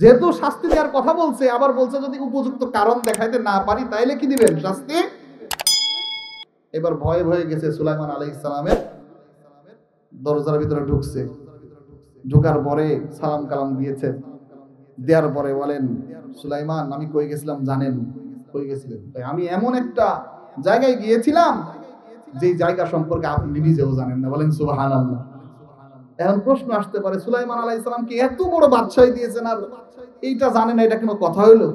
যেহেতু শাস্তি দেওয়ার কথা বলছে, আবার বলছে যদি উপযুক্ত কারণ দেখাইতে না পারি তাইলে কি দিবেন? শাস্তি। এবার ভয়ে ভয়ে গেছে সুলাইমান আলাইহিস সালামের দরজার ভিতরে ঢুকছে। ঢোকার পরে সালাম কালাম দিয়েছে। দেওয়ার পরে বলেন, সুলাইমান আমি কই গেছিলাম জানেন? কই গেছিলেন? আমি এমন একটা জায়গায় গিয়েছিলাম যে জায়গা সম্পর্কে আপনি নিজেও জানেন না। বলেন সুবহানাল্লাহ। এখন প্রশ্ন আসতে পারে, সুলাইমান আলাইহিস সালামকে এত বড় বাদশাহী দিয়েছেন আর এইটা জানেন না, এটা কোনো কথা হইলো?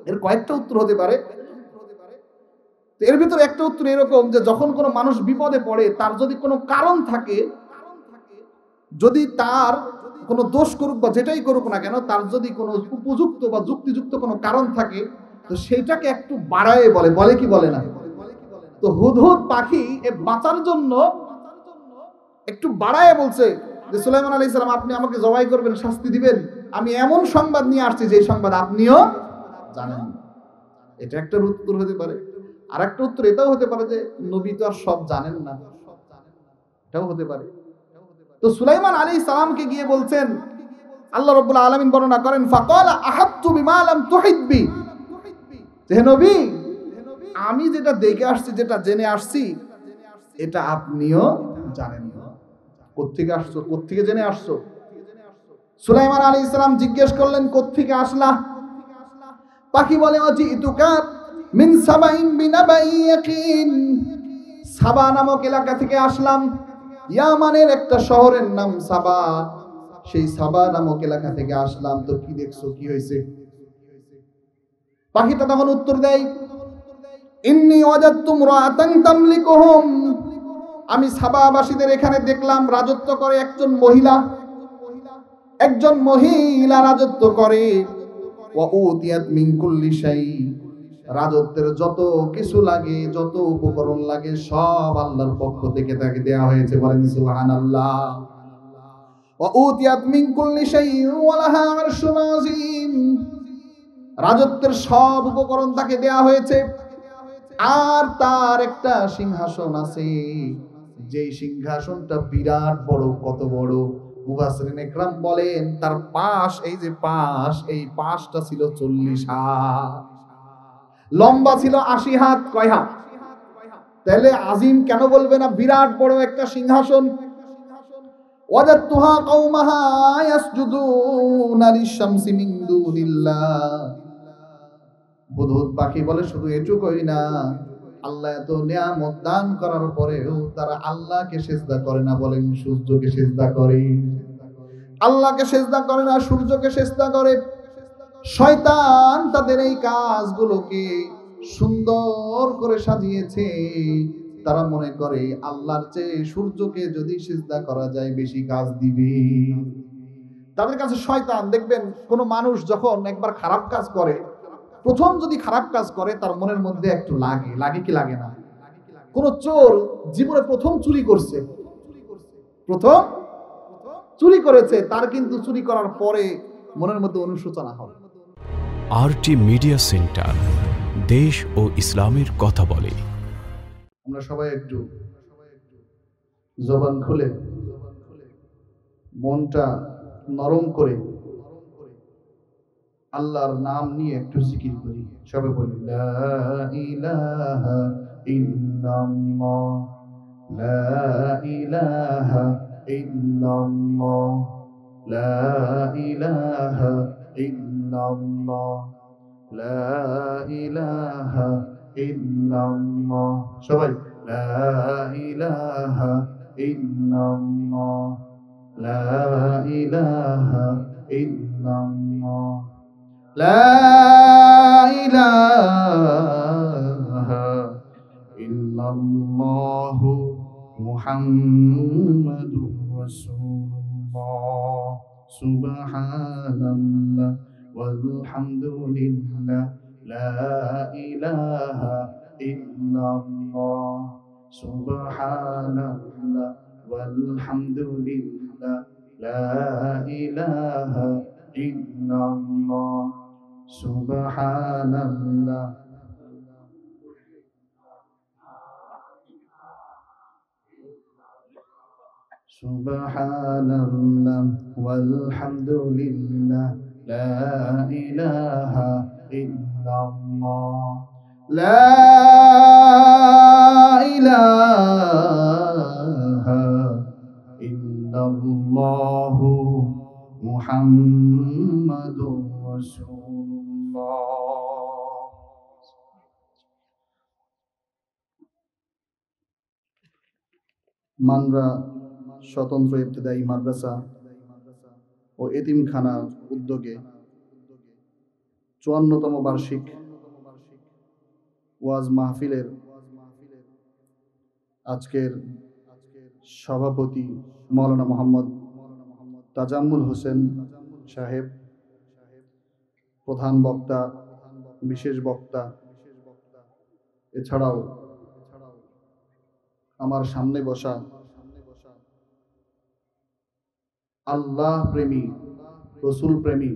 এর কয়েকটা উত্তর হতে পারে। এর ভিতরে একটা উত্তর এরকম যে যখন কোনো মানুষ বিপদে পড়ে, তার যদি কোনো কারণ থাকে, যদি তার কোনো দোষ করুক বা যেটাই করুক না কেন, তার যদি কোনো উপযুক্ত বা যুক্তিযুক্ত কোনো কারণ থাকে, তো সেইটাকে একটু বাড়ায় বলে। বলে কি বলে না? তো হুদহুদ পাখি এ বাঁচার জন্য একটু বাড়ায় বলছে যে সুলাইমান আলাইহিস সালাম আপনি আমাকে জবাই করবেন, শাস্তি দিবেন, আমি এমন সংবাদ নিয়ে আসছি যে সংবাদ আপনিও জানেন। এটা একটা উত্তর হতে পারে। আর একটা উত্তর এটাও হতে পারে যে নবী তো আর সব জানেন না, এটাও হতে পারে। তো সুলাইমান আলাইহিস সালামকে গিয়ে বলছেন, আল্লাহ রাব্বুল আলামিন বর্ণনা করেন, ফাকালা আহাত্তু বিমা লাম তুহিত বি, হে নবী আমি যেটা দেখে আসছি, যেটা জেনে আসছি, এটা আপনিও জানেন না। কোত্থেকে আসছো? কোত্থেকে জেনে আসছো? সুলাইমান আলাইহিস সালাম জিজ্ঞেস করলেন, কোত্থেকে আসলা? পাখি বলে, অজিতুকা মিন সাবাইন বিনাবাই ইয়াকিন, সাবা নামক এলাকা থেকে আসলাম। ইয়ামানের একটা শহরের নাম সাবা, সেই সাবা নামক এলাকা থেকে আসলাম। তো কি দেখছো? কি হয়েছে? পাখিটা তখন উত্তর দেয়, ইন্নী ওয়াজাদতু ইমরাআতান তামলিকুহুম, আমি সাবাবাসীদের এখানে দেখলাম রাজত্ব করে একজন মহিলা। একজন মহিলা রাজত্ব করে। ওয়া উতিয়াত মিন কুল্লি শাই, রাজত্বের যত কিছু লাগে, যত উপকরণ লাগে, সব আল্লাহর পক্ষ থেকে তাকে দেয়া হয়েছে। বলেন সুবহানাল্লাহ। ওয়া উতিয়াত মিন কুল্লি শাই ওয়া লাহা আরশুন আযীম, রাজত্বের সব উপকরণ তাকে দেয়া হয়েছে। আর তার একটা সিংহাসন আছে, যেই সিংহাসনটা বিরাট বড়। কত বড়? মুফাসসিরিন ইকরাম বলেন তার পাশ, এই যে পাশ, এই পাশটা ছিল 40 হাত, লম্বা ছিল 80 হাত। কয় হাত? তাহলে আজিম কেন বলবে না? বিরাট বড় একটা সিংহাসন। ওয়াজাদতুহা কওমাহা ইয়াসজুদুনা লিশ-শামসি মিন দুনিল্লাহ, হুদহুদ পাখি বলে শুধু এটুকুই না, আল্লাহ এত নিয়ামত দান করার পরেও তারা আল্লাহকে সিজদা করে না। বলেন সূর্যকে সিজদা করে। আল্লাহকে সিজদা করে না, সূর্যকে সিজদা করে। শয়তান তাদের এই কাজগুলোকে সুন্দর করে সাজিয়েছে। তারা মনে করে আল্লাহর চেয়ে সূর্যকে যদি সিজদা করা যায় বেশি কাজ দিবে। তাদের কাছে শয়তান, দেখবেন কোন মানুষ যখন একবার খারাপ কাজ করে, প্রথম যদি খারাপ কাজ করে তার মনের মধ্যে একটু লাগে। লাগে কি লাগে না? কোন চোর জীবনে প্রথম চুরি করছে, প্রথম চুরি করেছে, তার কিন্তু চুরি করার পরে মনের মধ্যে অনুশোচনা হবে। আরটি মিডিয়া সেন্টার, দেশ ও ইসলামের কথা বলে। আমরা সবাই একটু জবান খুলে, মনটা নরম করে আল্লাহর নাম নিয়ে একটু জিকির করি। সবাই বলি, লা ইলাহা ইল্লাল্লাহ, লা ইলাহা ইল্লাল্লাহ, লা ইলাহা ইল্লাল্লাহ, লা ইলাহা ইল্লাল্লাহ। সবাই লা ইলাহা ইল্লাল্লাহ, লা ইলাহা ইল্লাল্লাহ, লা ইলাহা ইল্লাল্লাহ, মুহাম্মাদুর রাসূলুল্লাহ, সুবহানাল্লাহ ওয়ালহামদুলিল্লাহ, লা ইলাহা ইল্লাল্লাহ, সুবহানাল্লাহ ওয়ালহামদুলিল্লাহ, লা ইলাহা ইল্লাল্লাহ, সুবহানাল্লাহ। সুবহানাল্লাহ ওয়ালহামদুলিল্লাহ, লা ইলাহা ইল্লাল্লাহ লা ইলাহা ইল্লাল্লাহু মুহাম্মাদুর রাসূলুল্লাহ। মানরা স্বতন্ত্র ইবতেদায়ী মাদ্রাসা ও এতিমখানা উদ্যোগে ৫৪তম বার্ষিক ওয়াজ মাহফিলের আজকের সভাপতি মাওলানা মোহাম্মদ তাজাম্মুল হোসেন সাহেব, প্রধান বক্তা, বিশেষ বক্তা, এছাড়াও আমার সামনে বসা আল্লাহ প্রেমী, রসুল প্রেমী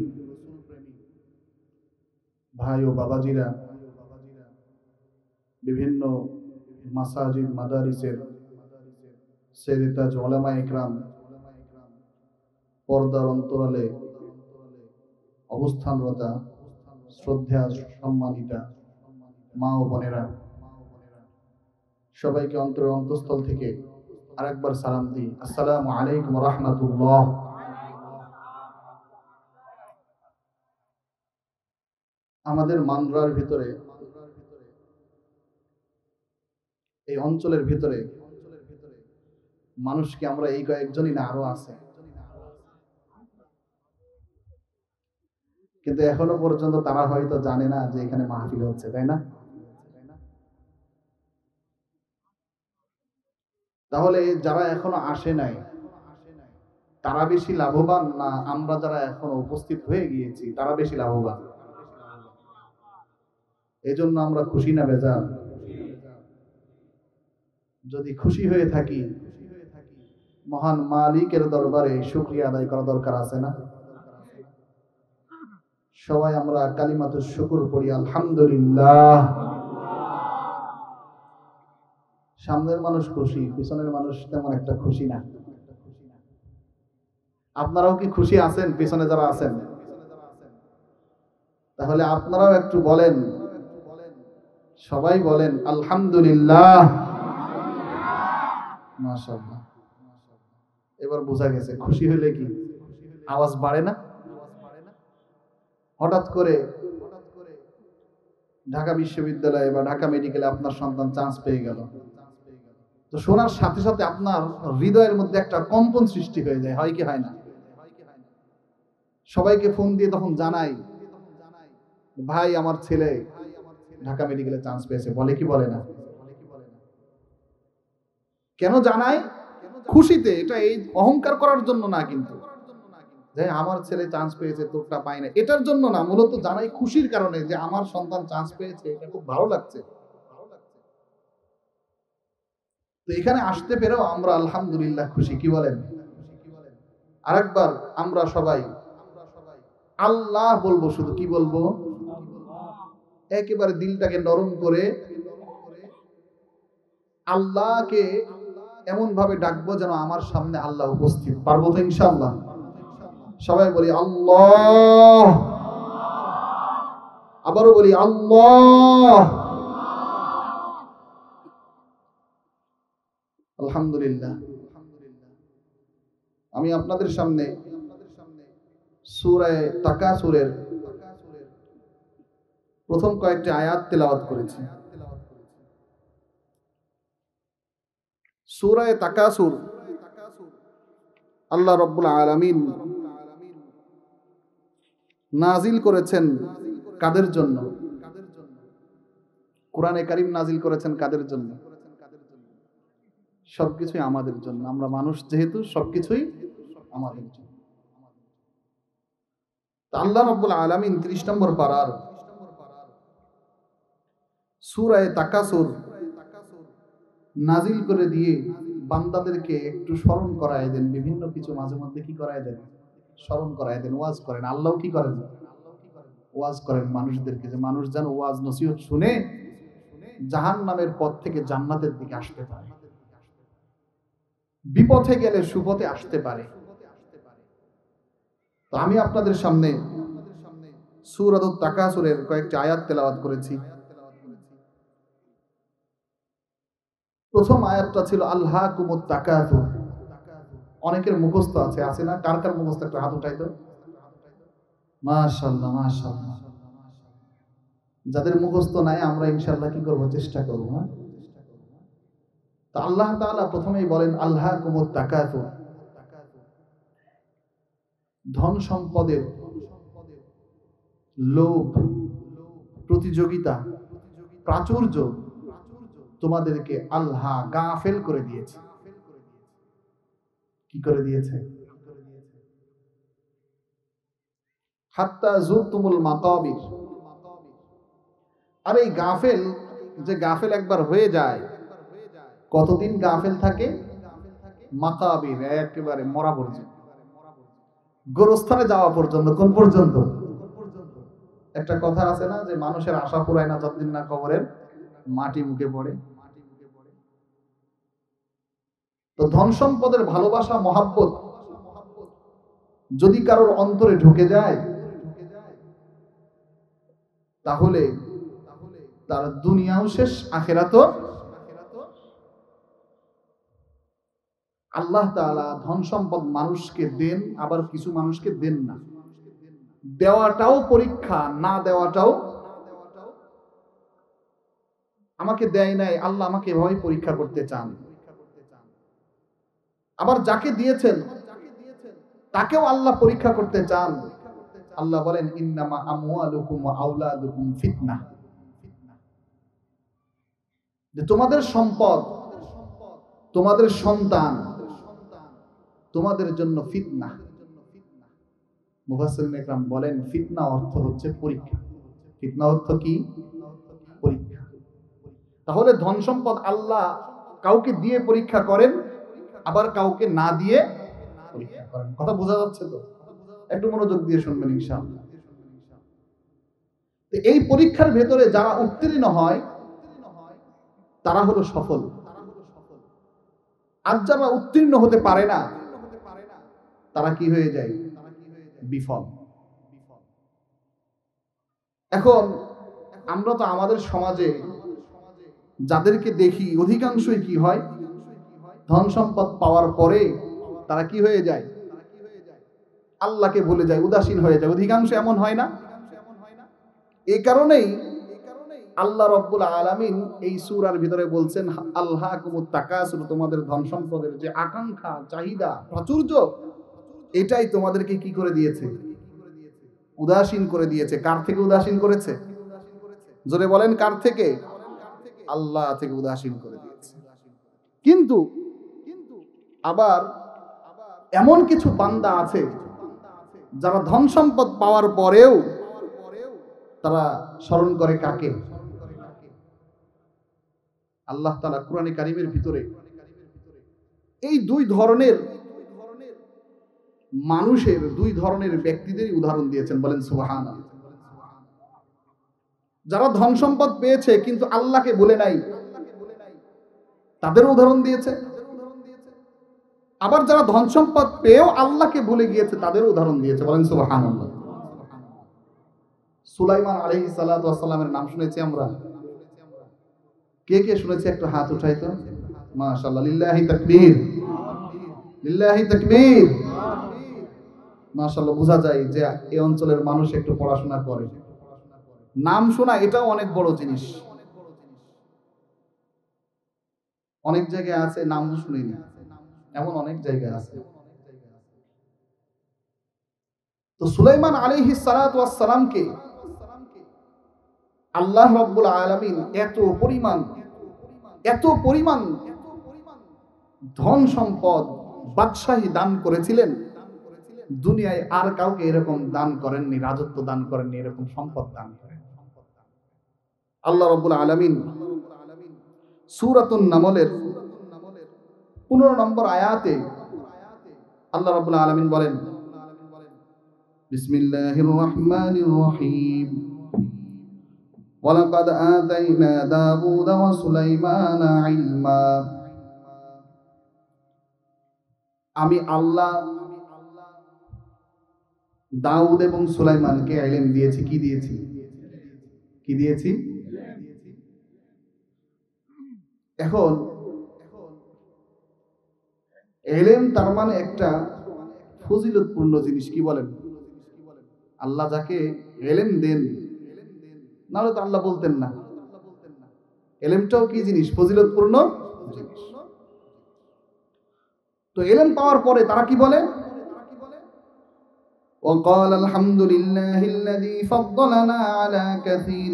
ভাই ও বাবাজিরা, বিভিন্ন মাসাজিদ মাদারিসের সেরেতাজ ওলামা ইকরাম, পর্দার অন্তরালে অবস্থানরতা শ্রদ্ধা সম্মানিতা মা ও বোনেরা, সবাইকে অন্তরের অন্তঃস্থল থেকে আরেকবার সালাম দিই, আসসালামু আলাইকুম ওয়া রাহমাতুল্লাহ। আমাদের মানরার ভিতরে, এই অঞ্চলের ভিতরে মানুষ কি আমরা এই কয়েকজনই না আরো আছে? কিন্তু এখনো পর্যন্ত তারা হয়তো জানে না যে এখানে মাহফিল হচ্ছে, তাই না? তাহলে যারা এখনো আসে নাই তারা বেশি লাভবান না আমরা যারা এখনো উপস্থিত হয়ে গিয়েছি তারা বেশি লাভবান? এই জন্য আমরা খুশি না বেজার? যদি খুশি হয়ে থাকি মহান মালিকের দরবারে শুকরিয়া আদায় করা দরকার আছে না? সবাই আমরা কালিমাতুশ শুকর পড়ি, আলহামদুলিল্লাহ। সামনের মানুষ খুশি, পিছনের মানুষ তেমন একটা খুশি না। আপনারাও কি খুশি আছেন পিছনে যারা আছেন? তাহলে আপনারাও একটু বলেন, সবাই বলেন আলহামদুলিল্লাহ। মাশাআল্লাহ। এবার বোঝা গেছে খুশি হলে কি আওয়াজ বাড়ে না? হঠাৎ করে ঢাকা বিশ্ববিদ্যালয়ে বা ঢাকা মেডিকেলে আপনার সন্তান চান্স পেয়ে গেল, তো শোনার সাথে সাথে আপনার হৃদয়ের মধ্যে একটা কম্পন সৃষ্টি হয়ে যায়, হয় কি হয় না? সবাইকে ফোন দিয়ে তখন জানাই, ভাই আমার ছেলে ঢাকা মেডিকেলে চান্স পেয়েছে, বলে কি বলে না? কেন জানাই? খুশিতে। এটা এই অহংকার করার জন্য না, কিন্তু যে আমার ছেলে চান্স পেয়েছে তোরটা পাই না, এটার জন্য না, মূলত জানাই খুশির কারণে যে আমার সন্তান চান্স পেয়েছে, এটা খুব ভালো লাগছে। তো এখানে আসতে পেরেও আমরা আলহামদুলিল্লাহ খুশি, কি বলেন? আরেকবার আমরা সবাই আল্লাহ বলবো, শুধু কি বলবো? একেবারে দিলটাকে নরম করে আল্লাহকে এমন ভাবে ডাকবো যেন আমার সামনে আল্লাহ উপস্থিত। পারবো তো ইনশাআল্লাহ? সবাই বলি আল্লাহ, আবারও বলি আল্লাহ। আলহামদুলিল্লাহ। আমি আপনাদের সামনে সূরা তাকাসুরের প্রথম কয়েকটি আয়াত তেলাওয়াত করেছি। সূরা তাকাসুর আল্লাহ রাব্বুল আলামিন নাজিল করেছেন কাদের জন্য? কোরআনে কারীম নাজিল করেছেন কাদের জন্য? সবকিছুই আমাদের জন্য। আমরা মানুষ যেহেতু সবকিছুই আমাদের জন্য। আল্লাহ রাব্বুল আলামিন ৩০ নম্বর পারার সূরা তাকাসুর নাজিল করে দিয়ে বান্দাদেরকে একটু স্মরণ করায় দেন, বিভিন্ন কিছু মাঝে মধ্যে কি করায় দেন? স্মরণ করায় দেন, ওয়াজ করেন। আল্লাহ কি করেন? ওয়াজ করেন মানুষদেরকে, যে মানুষ যেন ওয়াজ নসিহত শুনে জাহান্নামের পথ থেকে জান্নাতের দিকে আসতে পারে, বিপথে গেলে সুপথে আসতে পারে। তো আমি আপনাদের সামনে সূরাতুত তাকাসুরের কয়েকটি আয়াত তেলাওয়াত করেছি। প্রথম আয়াতটা ছিল আলহাকুমুত তাকাসুর। অনেকের মুখস্থ আছে না? কার কার মুখস্থ একটা হাত উঠাই তো। মাশাআল্লাহ মাশাআল্লাহ। যাদের মুখস্থ নাই আমরা ইনশাআল্লাহ কি করব, চেষ্টা করব। হ্যাঁ, তো আল্লাহ তাআলা প্রথমেই বলেন আলহাকুমুত তাকাসুর, ধন সম্পদের লোভ, প্রতিযোগিতা, প্রাচুর্য তোমাদেরকে আল্লাহ গাফেল করে দিয়েছে। কি করে দিয়েছে? হাত্তা যুরতুমুল মাকাবির। আর এই গাফেল, যে গাফেল একবার হয়ে যায়, কতদিন গাফেল থাকে? মাকাবির, একেবারে মরা পর্যন্ত, গোরস্থানে যাওয়া পর্যন্ত। কোন পর্যন্ত? একটা কথা আছে না যে মানুষের আশা পুরায় না যতদিন না কবরের মাটি মুখে পড়ে। তো ধন সম্পদের ভালোবাসা, মহাব্বত যদি কারোর অন্তরে ঢুকে যায়, তাহলে তার দুনিয়াও শেষ, আখিরাতও। আল্লাহ তাআলা ধন সম্পদ মানুষকে দেন, আবার কিছু মানুষকে দেন না। দেওয়াটাও পরীক্ষা, না দেওয়াটাও। আমাকে দেয় নাই, আল্লাহ আমাকে এভাবেই পরীক্ষা করতে চান। আবার যাকে দিয়েছেন তাকেও আল্লাহ পরীক্ষা করতে চান। আল্লাহ বলেন ইন্নামা আমওয়ালুকুম ওয়া আওলাদুকুম ফিতনাহ, যে তোমাদের সম্পদ, তোমাদের সন্তান তোমাদের জন্য ফিতনা। মুফাসসিরিন ইকরাম বলেন ফিতনা অর্থ হচ্ছে পরীক্ষা। ফিতনা অর্থ কি? পরীক্ষা। তাহলে ধন সম্পদ আল্লাহ কাউকে দিয়ে পরীক্ষা করেন, আবার কাউকে না দিয়ে পরীক্ষা করেন। কথা বোঝা যাচ্ছে তো? একটু মনোযোগ দিয়ে শুনবেন ইনশাআল্লাহ। তো এই পরীক্ষার ভেতরে যারা উত্তীর্ণ হয় তারা হলো সফল, আর যারা উত্তীর্ণ হতে পারে না তারা কি হয়ে যায়? বিফল। এখন আমরা তো আমাদের সমাজে যাদেরকে দেখি অধিকাংশই কি হয়, ধন সম্পদ পাওয়ার পরে তারা কি হয়ে যায়? আল্লাহকে ভুলে যায়, উদাসীন হয়ে যায়। অধিকাংশ এমন হয় না? এই কারণেই আল্লাহ রাব্বুল আলামিন এই সূরার ভিতরে বলছেন আলহাকুমুত তাকাসুর, তোমাদের ধন সম্পদের যে আকাঙ্ক্ষা, চাহিদা, প্রাচুর্য, এটাই তোমাদেরকে কি করে দিয়েছে? উদাসীন করে দিয়েছে। কার থেকে উদাসীন করেছে? জোরে বলেন, কার থেকে? আল্লাহ থেকে উদাসীন করে দিয়েছে। কিন্তু আবার এমন কিছু বান্দা আছে যারা ধন সম্পদ পাওয়ার পরেও তারা স্মরণ করে কাকে? আল্লাহ তাআলা কুরআনে কারীমের ভিতরে এই দুই ধরনের মানুষের, দুই ধরনের ব্যক্তিদের উদাহরণ দিয়েছেন। বলেন সুবহানাল্লাহ। যারা ধন সম্পদ পেয়েছে কিন্তু আল্লাহকে বলে নাই, তাদের উদাহরণ দিয়েছে। আবার যারা ধন সম্পদ পেয়েও আল্লাহকে ভুলে গিয়েছে, তাদের উদাহরণ দিয়েছে। বলেন সুবহানাল্লাহ। সুলাইমান আলাইহিস সালাতু ওয়াস সালামের নাম শুনেছি আমরা? কে কে শুনেছে একটু হাত উঠাই তো। মাশাআল্লাহ, লিল্লাহি তাকবীর, লিল্লাহি তাকবীর। মাশাআল্লাহ, বোঝা যায় যে এই অঞ্চলের মানুষ একটু পড়াশোনা করে। নাম শোনা এটাও অনেক বড় জিনিস। অনেক জায়গায় আছে নাম শুনিনি, এমন অনেক জায়গায় আছে। তো সুলাইমান আলাইহিস সালাতু ওয়াস সালামকে আল্লাহ রাব্বুল আলামিন এত পরিমাণ ধন সম্পদ, বাদশাহী দান করেছিলেন, দুনিয়ায় আর কাউকে এরকম দান করেননি, রাজত্ব দান করেননি, এরকম সম্পদ দান করেন। আল্লাহ রাব্বুল আলামিন সূরাতুন নামলের 15 নম্বর আয়াতে আল্লাহ রাব্বুল আলামিন বলেন বিসমিল্লাহির রহমানির রহিম ওয়ালাকাদ আতাইনা দাউদা ওয়া সুলাইমানা ইলমা। আমি আল্লাহ দাউদ এবং সুলাইমানকে ইলম দিয়েছি, কি দিয়েছি? কি দিয়েছি? এখন ইলম তার মানে একটা ফজিলতপূর্ণ জিনিস, কি বলেন? আল্লাহ যাকে ইলম দেন, নাহলে তো আল্লাহ বলতেন না। ইলমটাও কি জিনিস? ফজিলতপূর্ণ জিনিস। তো ইলম পাওয়ার পরে তারা কি বলে? وقال الحمد لله الذي فضلنا على كثير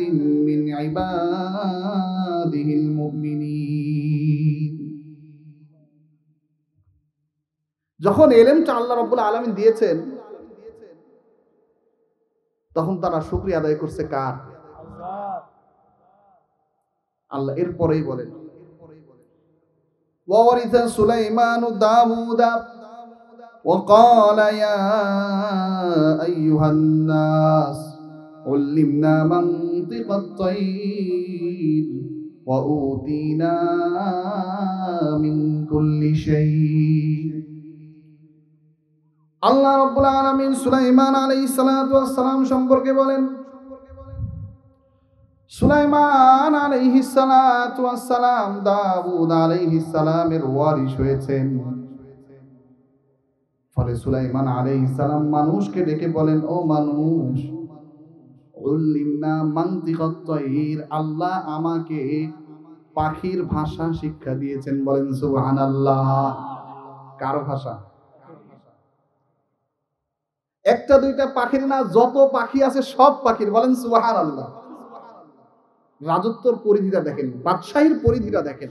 من عباده المؤمنين। যখন ইলমটা আল্লাহ রাব্বুল আলামিন দিয়েছেন, তখন তারা শুকরিয়া আদায় করছে কার? আল্লাহ। এরপরেই বলেন, وورث سليمان داود وقال يا أيها الناس علمنا منطق الطير وأوتينا من كل شيء। আল্লাহ রাব্বুল আলামিন সুলাইমান আলাইহিস সালাতু ওয়াস সালাম সম্পর্কে বলেন, সুলাইমান আলাইহিস সালাতু ওয়াস সালাম দাউদ আলাইহিস সালামের ওয়ারিশ হয়েছেন। ফলে সুলাইমান আলাইহিস সালাম মানুষকে ডেকে বলেন, ও মানুষ, উল্লিমনা মানতিকাত তাইর, আল্লাহ আমাকে পাখির ভাষা শিক্ষা দিয়েছেন। বলেন সুবহানাল্লাহ। কার ভাষা? একটা দুইটা পাখির না, যত পাখি আছে সব পাখির। বলেন সুবহানাল্লাহ। রাজত্বর পরিধিটা দেখেন, বাদশাহীর পরিধিটা দেখেন।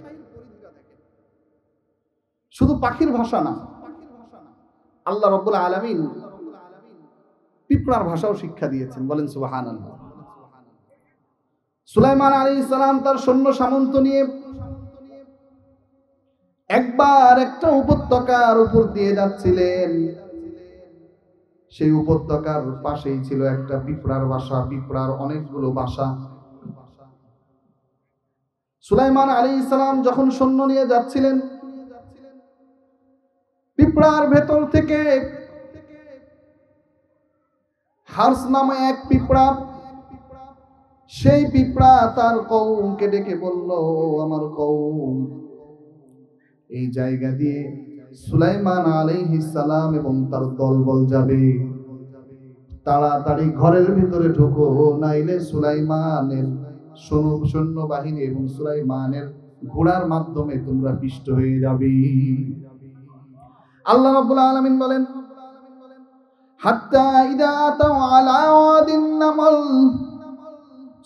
শুধু পাখির ভাষা না, আল্লাহ রাব্বুল আলামিন পিঁপড়ার ভাষাও শিক্ষা দিয়েছেন। বলেন সুবহানাল্লাহ। সুলাইমান আলাইহিস সালাম তার সৈন্য সামন্ত নিয়ে একবার একটা উপত্যকার উপর দিয়ে যাচ্ছিলেন। সেই উপত্যকার পাশেই ছিল একটা পিঁপড়ার বাসা, পিঁপড়ার অনেকগুলো বাসা। সুলাইমান আলাইহিস সালাম যখন সৈন্য নিয়ে যাচ্ছিলেন, পিঁপড়ার ভেতর থেকে হার্স নামে এক পিঁপড়া, সেই পিঁপড়া তার কওমকে ডেকে বলল, আমার কওম, এই জায়গা দিয়ে সুলাইমান আলাইহিস সালাম এবং তার দলবল যাবে, তাড়াতাড়ি ঘরের ভিতরে ঢুকো, নাইলে সুলাইমানের সৈন্যবাহিনী এবং সুলাইমানের ঘোড়ার মাধ্যমে তোমরা পিষ্ট হয়ে যাবে। আল্লাহ রাব্বুল আলামিন বলেন, হাত্তা ইদা আতাউ আলা ওয়াদিন নামল,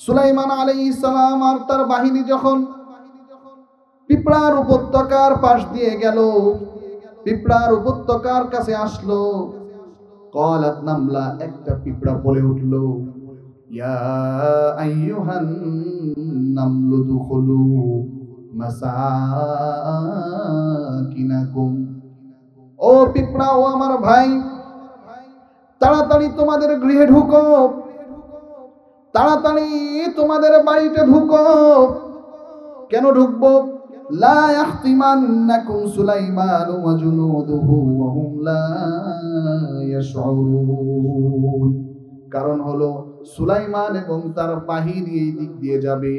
সুলাইমান আলাইহিস সালাম আর তার বাহিনী যখন পিঁপড়ার উপত্যকার পাশ দিয়ে গেল, পিঁপড়ার উপত্যকার কাছে আসলো, ক্বালাত নামলা, একটা পিঁপড়া বলে উঠল, ইয়া আইয়ুহান নামলু দুখুলু মাসাকিনাকুম, ও পিঁপড়া, ও আমার ভাই, তাড়াতাড়ি তোমাদের গৃহে ঢুকো, তাড়াতাড়ি তোমাদের বাড়িতে ঢুকো। কেন ঢুকবো? লা ইয়াহতিমান্নাকুম সুলাইমান ওয়া জুনুদুহু ওয়া হুম লা ইয়াশউরুন। কারণ হলো সুলাইমান এবং তার বাহিনী এই দিক দিয়ে যাবে,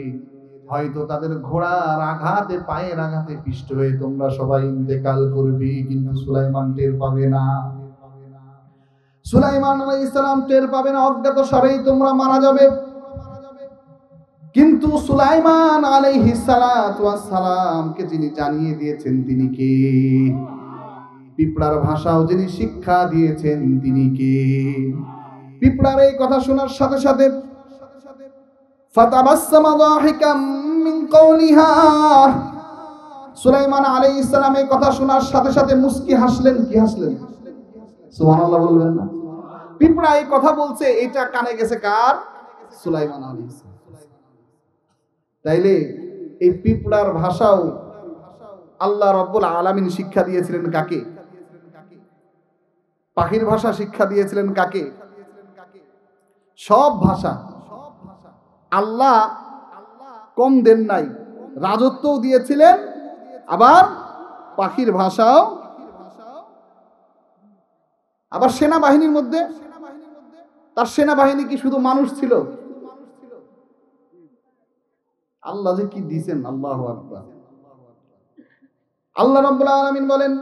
হয়তো তাদের ঘোড়ার আঘাতে, পায়ের আঘাতে পিষ্ট হয়ে তোমরা সবাই ইন্তেকাল করবে, কিন্তু সুলাইমান টের পাবে না। সুলাইমান আলাইহিস সালাম টের পাবে না, অজ্ঞাত সারেই তোমরা মারা যাবে। কিন্তু সুলাইমান আলাইহিস সালাতু ওয়াস সালামকে যিনি জানিয়ে দিয়েছেন তিনি কে? পিঁপড়ার ভাষাও যিনি শিক্ষা দিয়েছেন তিনি কে? পিঁপড়ার এই কথা শোনার সাথে সাথে ফাতাবাসসামা যাহিকাম মিন কওলিহা, সুলাইমান আলাইহিস সালাম এই কথা শোনার সাথে সাথে মুস্কি হাসলেন। কি হাসলেন? সুবহানাল্লাহ বলবেন না? পিঁপড়া এই কথা বলছে, এটা কানে গেছে কার? সুলাইমান আলাইহিস সালাম। তাইলে এই পিঁপড়ার ভাষাও আল্লাহ রাব্বুল আলামিন শিক্ষা দিয়েছিলেন কাকে? পাখির ভাষা শিক্ষা দিয়েছিলেন কাকে? সব ভাষা আল্লাহ কম দেন নাই, রাজত্বও দিয়েছিলেন, আবার পাখির ভাষাও, আবার সেনাবাহিনীর মধ্যে তার সেনাবাহিনী কি শুধু মানুষ ছিল? আল্লাহ যে কি দিয়েছেন, আল্লাহু আকবার। আল্লাহ রাব্বুল আলামিন বলেন,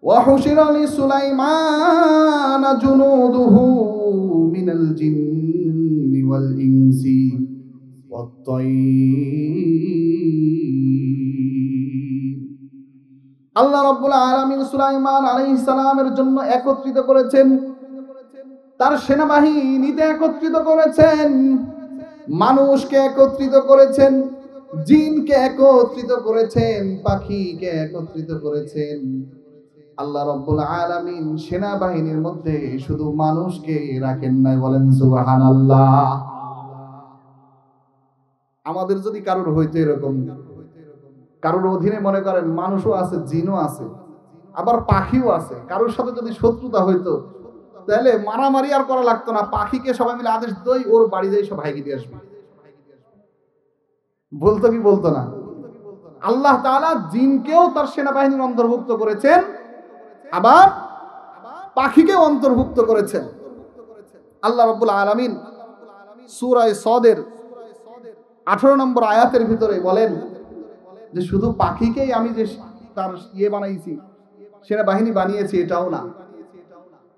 ওয়া হুশিরা লিসুলাইমানা জুনুদুহু মিনাল জিন্নি ওয়াল ইনসি ওয়াত তাইর। আল্লাহ রাব্বুল আলামিন সুলাইমান আলাইহিস সালামের জন্য একত্রিত করেছেন, তার সেনাবাহিনীতে একত্রিত করেছেন, মানুষকে একত্রিত করেছেন, জিনকে একত্রিত করেছেন, পাখিকে একত্রিত করেছেন। আল্লাহ রাব্বুল আলামিন সেনাবাহিনীর মধ্যে শুধু মানুষকে রাখেন নাই, বলেন সুবহানাল্লাহ। আমাদের যদি কারোর হইতো এরকম, কারোর অধীনে মনে করেন মানুষও আছে, জিনও আছে, আবার পাখিও আছে, কারোর সাথে যদি শত্রুতা হইতো তাহলে মারামারি আর করা লাগতো না, পাখিকে সবাই মিলে আদেশ দই ওর বাড়ি যাই সব ভাইকে দিয়ে আসবে, বলতো কি বলতো না? আল্লাহ তাআলা জিনকেও তার সেনাবাহিনীর অন্তর্ভুক্ত করেছেন, আবার পাখিকেও অন্তর্ভুক্ত করেছেন। আল্লাহ রাব্বুল আলামিন সূরা সদের 18 নম্বর আয়াতের ভিতরে বলেন যে শুধু পাখিকেই আমি যে তার বানাইছি, সেনাবাহিনী বানিয়েছি, এটাও না।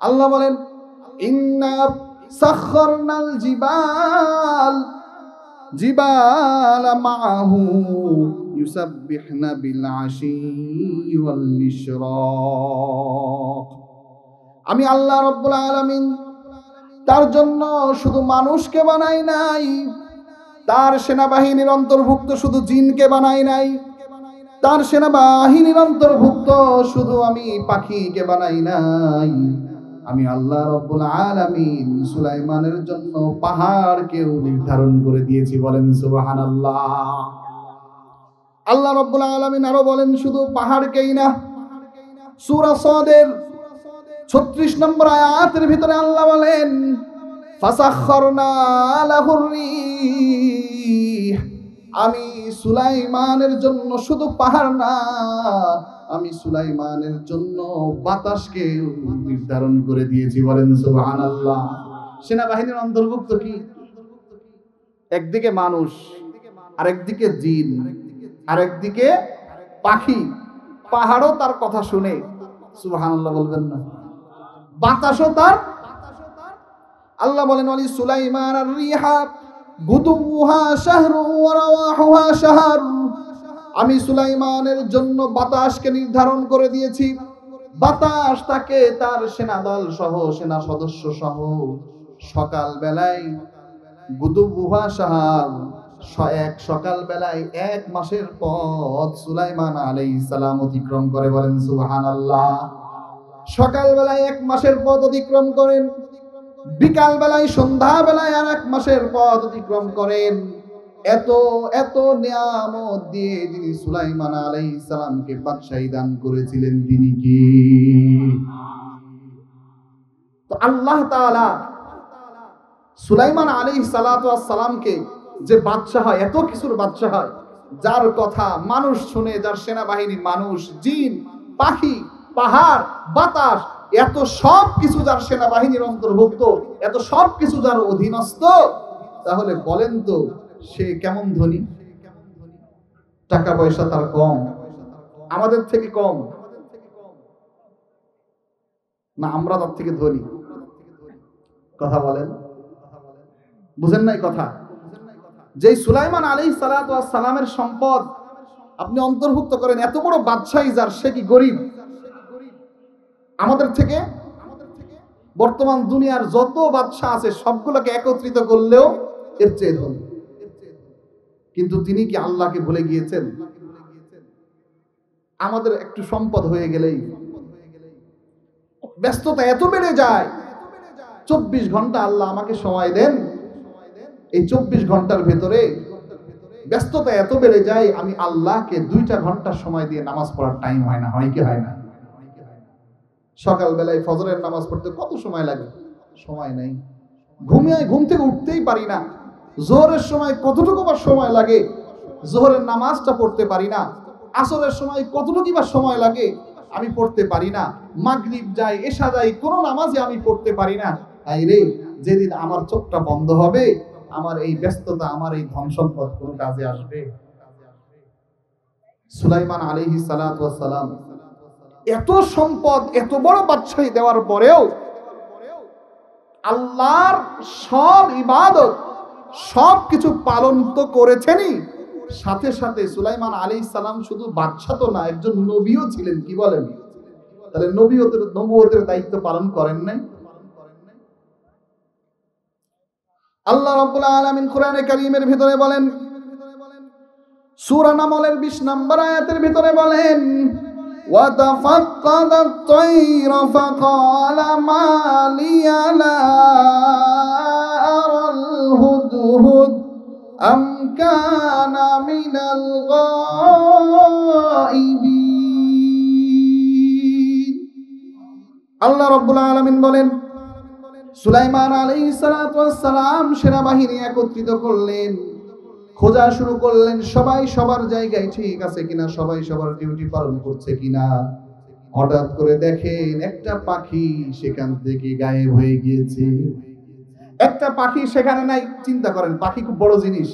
আল্লাহ বলেন, ইন্না সাখখারনাল জিবালা মাআহু ইউসাব্বিহনা বিল আশি ওয়াল ইশরাক। আমি আল্লাহ রাব্বুল আলামিন তার জন্য শুধু মানুষকে বানাই নাই, তার সেনাবাহিনীর অন্তর্ভুক্ত শুধু জিনকে বানাই নাই, তার সেনাবাহিনীর অন্তর্ভুক্ত শুধু আমি পাখিকে বানাই নাই, আমি আল্লাহ রাব্বুল আলামিন সুলাইমানের জন্য পাহাড়কেও নির্ধারণ করে দিয়েছি, বলেন সুবহানাল্লাহ। আল্লাহ রাব্বুল আলামিন আরো বলেন শুধু পাহাড়কেই না, সূরা সদের 36 নম্বর আয়াতের ভিতরে আল্লাহ বলেন, ফাসাখখারনা লাহুর রিহ, আমি সুলাইমানের জন্য শুধু পাহাড় না, আমি সুলাইমানের জন্য বাতাসকে নির্ধারণ করে দিয়েছি, বলেন সুবহানাল্লাহ। সেনাবাহিনীর অন্তর্ভুক্ত কি? একদিকে মানুষ, আরেকদিকে জিন, আরেকদিকে পাখি। পাহাড়ও তার কথা শুনে, সুবহানাল্লাহ বলবেন না? বাতাসও তার। আল্লাহ বলেন, ওয়ালি সুলাইমান আর রিহা গুদুহা শাহরু ওয়া রাওয়াহুহা শাহর, আমি সুলাইমানের জন্য বাতাসকে নির্ধারণ করে দিয়েছি। বাতাস তাকে তার সেনাদল সহ, সেনা সদস্য সহ সকাল বেলায় গুদুহা শাহর, সকাল বেলায় 1 মাসের পথ সুলাইমান আলাইহিস সালাম অতিক্রম করে, বলেন সুবহানাল্লাহ। সকাল বেলায় 1 মাসের পথ অতিক্রম করেন, বিকাল বেলায় সন্ধ্যা বেলায় আর 1 মাসের পথ অতিক্রম করেন। এত এত নিয়ামত দিয়ে যিনি সুলাইমান আলাইহিস সালামকে বাদশাহী দান করেছিলেন, তিনি কি? তো আল্লাহ তাআলা সুলাইমান আলাইহিস সালাতু ওয়াস সালামকে যে বাদশা হয়, এত কিছুর বাদশা হয়, যার কথা মানুষ শুনে, যার সেনাবাহিনী মানুষ, জিন, পাখি, পাহাড়, বাতাস, এত সব কিছু যার সেনাবাহিনীর অন্তর্ভুক্ত, এত সব কিছু যার অধীনস্থ, তাহলে বলেন তো সে কেমন ধনী? টাকা পয়সা তার কম, আমাদের থেকে কম না আমরা তার থেকে ধনী? কথা বলেন, বুঝেন নাই কথা? যে সুলাইমান আলাইহিস সালাতু ওয়াস সালামের সম্পদ আপনি অন্তর্ভুক্ত করেন, এত বড় বাদশাহী যার, সে কি গরিব? আমাদের থেকে বর্তমান দুনিয়ার যত বাদশা আছে সবগুলোকে একত্রিত করলেও এর চেয়ে ধনী। কিন্তু তিনি কি আল্লাহকে ভুলে গিয়েছেন? আমাদের একটু সম্পদ হয়ে গেলেই ব্যস্ততা এত বেড়ে যায়, 24 ঘন্টা আল্লাহ আমাকে সময় দেন, এই 24 ঘন্টার ভেতরে ব্যস্ততা এত বেড়ে যায়, আমি আল্লাহকে 2টা ঘন্টা সময় দিয়ে নামাজ পড়ার টাইম হয় না। হয় কি হয় না? সকাল বেলায় ফজরের নামাজ পড়তে কত সময় লাগে? সময় নাই। ঘুম থেকে উঠতেই পারি না। জোহরের সময় কতটুকু বা সময় লাগে, জোহরের নামাজটা পড়তে পারি না। আসরের সময় কতটুকু বা সময় লাগে, আমি পড়তে পারি না। মাগরিব যায়, এশা যায়, কোনো নামাজে আমি পড়তে পারি না। আইরে, যেদিন আমার চোখটা বন্ধ হবে, আমার এই ব্যস্ততা, আমার এই ধন সম্পদ কোন কাজে আসবে? সুলাইমান আলাইহিস সালাতু ওয়াস সালাম এত সম্পদ, এত বড় বাদশাহী দেওয়ার পরেও আল্লাহর সব ইবাদত, সব কিছু পালন তো করেছেনই, সাথে সাথে সুলাইমান আলাইহিস সালাম শুধু বাদশা তো না, একজন নবীও ছিলেন। কি বলেন? তাহলে নবুয়তের দায়িত্ব পালন করেন নাই? আল্লাহ রাব্বুল আলামিন কোরআনে কারীমের ভিতরে বলেন, সূরা নামলের 20 নম্বর আয়াতের ভিতরে বলেন, ওয়া তাফাক্কাদাত তায়রা ফাকালা মা লিয়া লা আরাল হুদহুদ আম কানা মিনাল গায়বিন। আল্লাহ রাব্বুল আলামিন বলেন, সুলাইমান আলাইহিস সালাতু ওয়াস সালাম সেনাবাহিনী একত্রিত করলেন, খোঁজা শুরু করলেন, সবাই সবার জায়গায় ঠিক আছে কিনা, সবাই সবার ডিউটি পালন করছে কিনা। হঠাৎ করে দেখেন একটা পাখি সেখান থেকে গায়েব হয়ে গিয়েছে। একটা পাখি সেখানে নাই। চিন্তা করেন, পাখি খুব বড় জিনিস,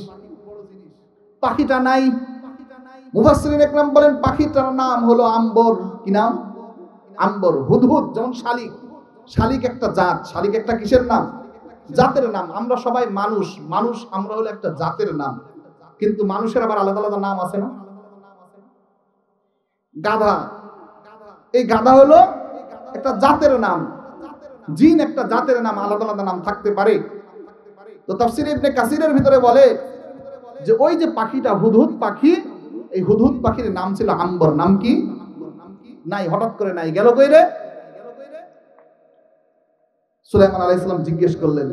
পাখিটা নাই। মুফাসসিরিন একরাম বলেন পাখিটার নাম হলো আম্বর। কি নাম? আম্বর। হুদহুদ যেমন শালিক, শালিক একটা জাত, শালিক একটা কিসের নাম? জাতের নাম। আমরা সবাই মানুষ, মানুষ আমরা হলো একটা জাতের নাম, কিন্তু মানুষের আবার আলাদা আলাদা নাম আছে না? গাধা, এই গাধা হলো একটা জাতের নাম। জিন একটা জাতের নাম, আলাদা আলাদা নাম থাকতে পারে। তো তাফসীর ইবনে কাসিরের ভিতরে বলে যে ওই যে পাখিটা হুদহুদ পাখি, এই হুদহুদ পাখির নাম ছিল আম্বর। নাম কি? নাই, হঠাৎ করে নাই, গেল কই রে? সুলাইমান আলাইহিস সালাম জিজ্ঞেস করলেন,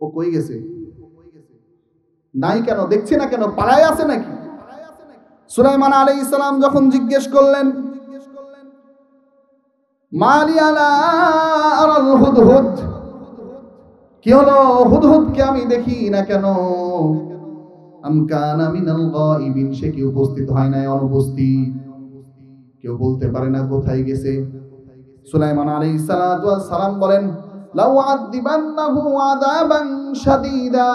ও কই গেছে? নাই কেন? দেখছি না কেন? পালায় আছে নাকি? সুলাইমান আলাইহিস সালাম যখন জিজ্ঞেস করলেন, মালি আলা আরাল হুদহুদ, কি হলো? হুদহুদকে আমি দেখি না কেন? আম কানা মিনাল গায়বিন, সে কি উপস্থিত হয় নাই, অনুপস্থিত? কেউ বলতে পারে না কোথায় গেছে। সুলাইমান আলাইহিস সালাতু ওয়াস সালাম বলেন, লাউ আযদিবান্নাহু আযাবান শাদীদা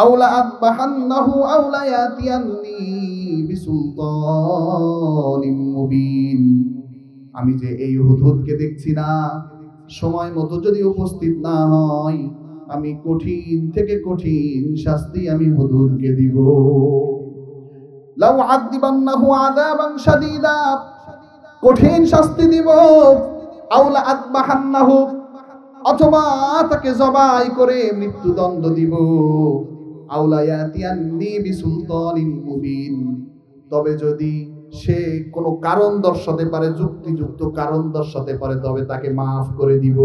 আও লা আযবাহান্নাহু আও লা ইয়াতিয়ান্নি বিসুলতানিন মুবিন। আমি যে এই হুদহুদকে দেখছি না, সময় মতো যদি উপস্থিত না হয়, আমি কঠিন থেকে কঠিন শাস্তি আমি হুদহুদকে দিব। লাউ আযদিবান্নাহু আযাবান শাদীদা, কঠিন শাস্তি দিব। আউলা আযবাহান্নাহু, অথবা তাকে জবাই করে মৃত্যুদণ্ড দিব। আউলা ইয়াতিয়ান্নি বিসুলতানিন মুবিন, তবে যদি সে কোনো কারণ দর্শাতে পারে, যুক্তিযুক্ত কারণ দর্শাতে পারে, তবে তাকে মাফ করে দিব।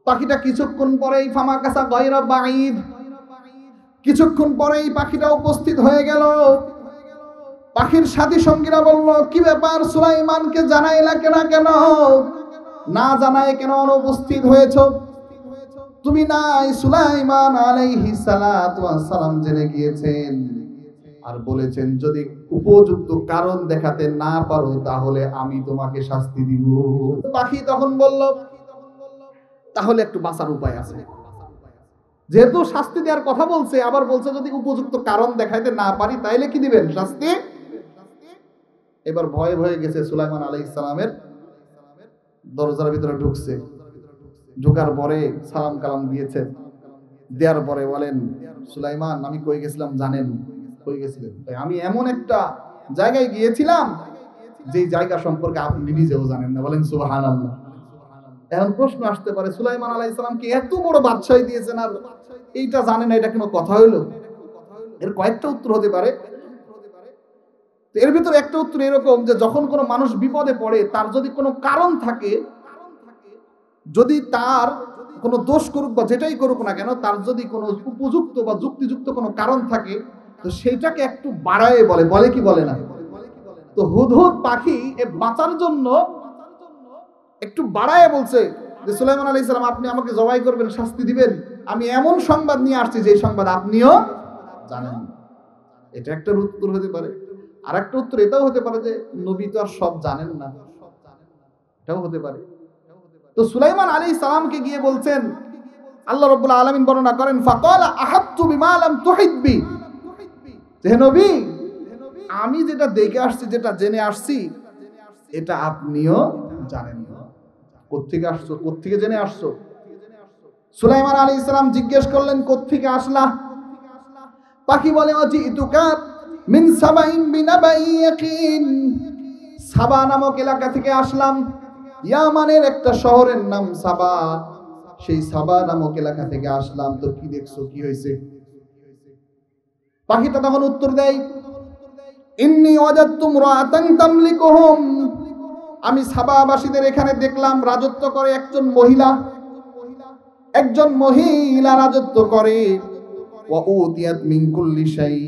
পাখিটা কিছুক্ষণ পরেই ফামাকাসা গায়রা বাঈদ, কিছুক্ষণ পরেই পাখিটা উপস্থিত হয়ে গেল। পাখির সাথী সঙ্গীরা বলল, কি ব্যাপার, সুলাইমানকে জানাইলা কেন? কেন না জানায় কেন অনুপস্থিত হয়েছ? তুমি নাই। সুলাইমান আলাইহিস সালাতু ওয়াস সালাম জেনে গিয়েছেন আর বলেছেন, যদি উপযুক্ত কারণ দেখাতে না পারো তাহলে আমি তোমাকে শাস্তি দিব। পাখি তখন বলল, তাহলে একটু বাঁচার উপায় আছে। যেহেতু শাস্তি দেওয়ার কথা বলছে, আবার বলছে যদি উপযুক্ত কারণ দেখাইতে না পারি তাইলে কি দিবেন? শাস্তি। এবার ভয়ে ভয়ে গেছে সুলাইমান আলাইহিস সালামের দরজার ভিতরে ঢুকছে। ঢোকার পরে সালাম কালাম দিয়েছে, দেওয়ার পরে বলেন, সুলাইমান আমি কই গেছিলাম জানেন? কই গেছিলেন? আমি এমন একটা জায়গায় গিয়েছিলাম যে জায়গা সম্পর্কে আপনি নিজেও জানেন না। বলেন সুবহানাল্লাহ। এখন প্রশ্ন আসতে পারে, সুলাইমান আলাইহিস সালাম কি এত বড় বাদশাহী দিয়েছেন আর এইটা জানেন না, এটা কোনো কথা হইলো? এর কয়েকটা উত্তর হতে পারে। এর ভিতরে একটা উত্তর এরকম যে যখন কোনো মানুষ বিপদে পড়ে, তার যদি কোনো কারণ থাকে, যদি তার কোনো দোষ করুক বা যেটাই করুক না কেন, তার যদি কোনো উপযুক্ত বা যুক্তিযুক্ত কোনো কারণ থাকে, তো সেইটাকে একটু বাড়ায় বলে। বলে কি বলে না? তো হুদহুদ পাখি এ বাঁচার জন্য একটু বাড়ায় বলছে যে সুলাইমান আলাইহিস সালাম আপনি আমাকে জবাই করবেন, শাস্তি দিবেন, আমি এমন সংবাদ নিয়ে আসছি যে সংবাদ আপনিও জানেন। এটা একটা উত্তর হতে পারে। আর একটা উত্তর এটাও হতে পারে যে নবী তো আর সব জানেন না, এটাও হতে পারে। তো সুলাইমান আলাইহিস সালামকে গিয়ে বলছেন, আল্লাহ রাব্বুল আলামিন বর্ণনা করেন, ফাকালা আহাত্তু বিমা লাম তুহিত বি, হে নবী, আমি যেটা দেখে আসছি, যেটা জেনে আসছি, এটা আপনিও জানেন না। কোত্থেকে আসছো, কোত্থেকে জেনে আসছো? সুলাইমান আলাইহিস সালাম জিজ্ঞেস করলেন, কোত্থেকে আসলা? পাখি বলে, ওয়াজিতুকা মিন সাবাইন বিনাবাই ইয়াকিন, সাবা নামক এলাকা থেকে আসলাম। ইয়ামানের একটা শহরের নাম সাবা, সেই সাবা নামক এলাকা থেকে আসলাম। তো কি দেখছো, কি হয়েছে? পাখিটা তখন উত্তর দেয়, ইন্নী ওয়াজাদতু ইমরাআতান তামলিকুহুম, আমি সাবাবাসীদের এখানে দেখলাম রাজত্ব করে একজন মহিলা, একজন মহিলা রাজত্ব করে। ওয়া উতিয়াত মিন কুল্লি শাই,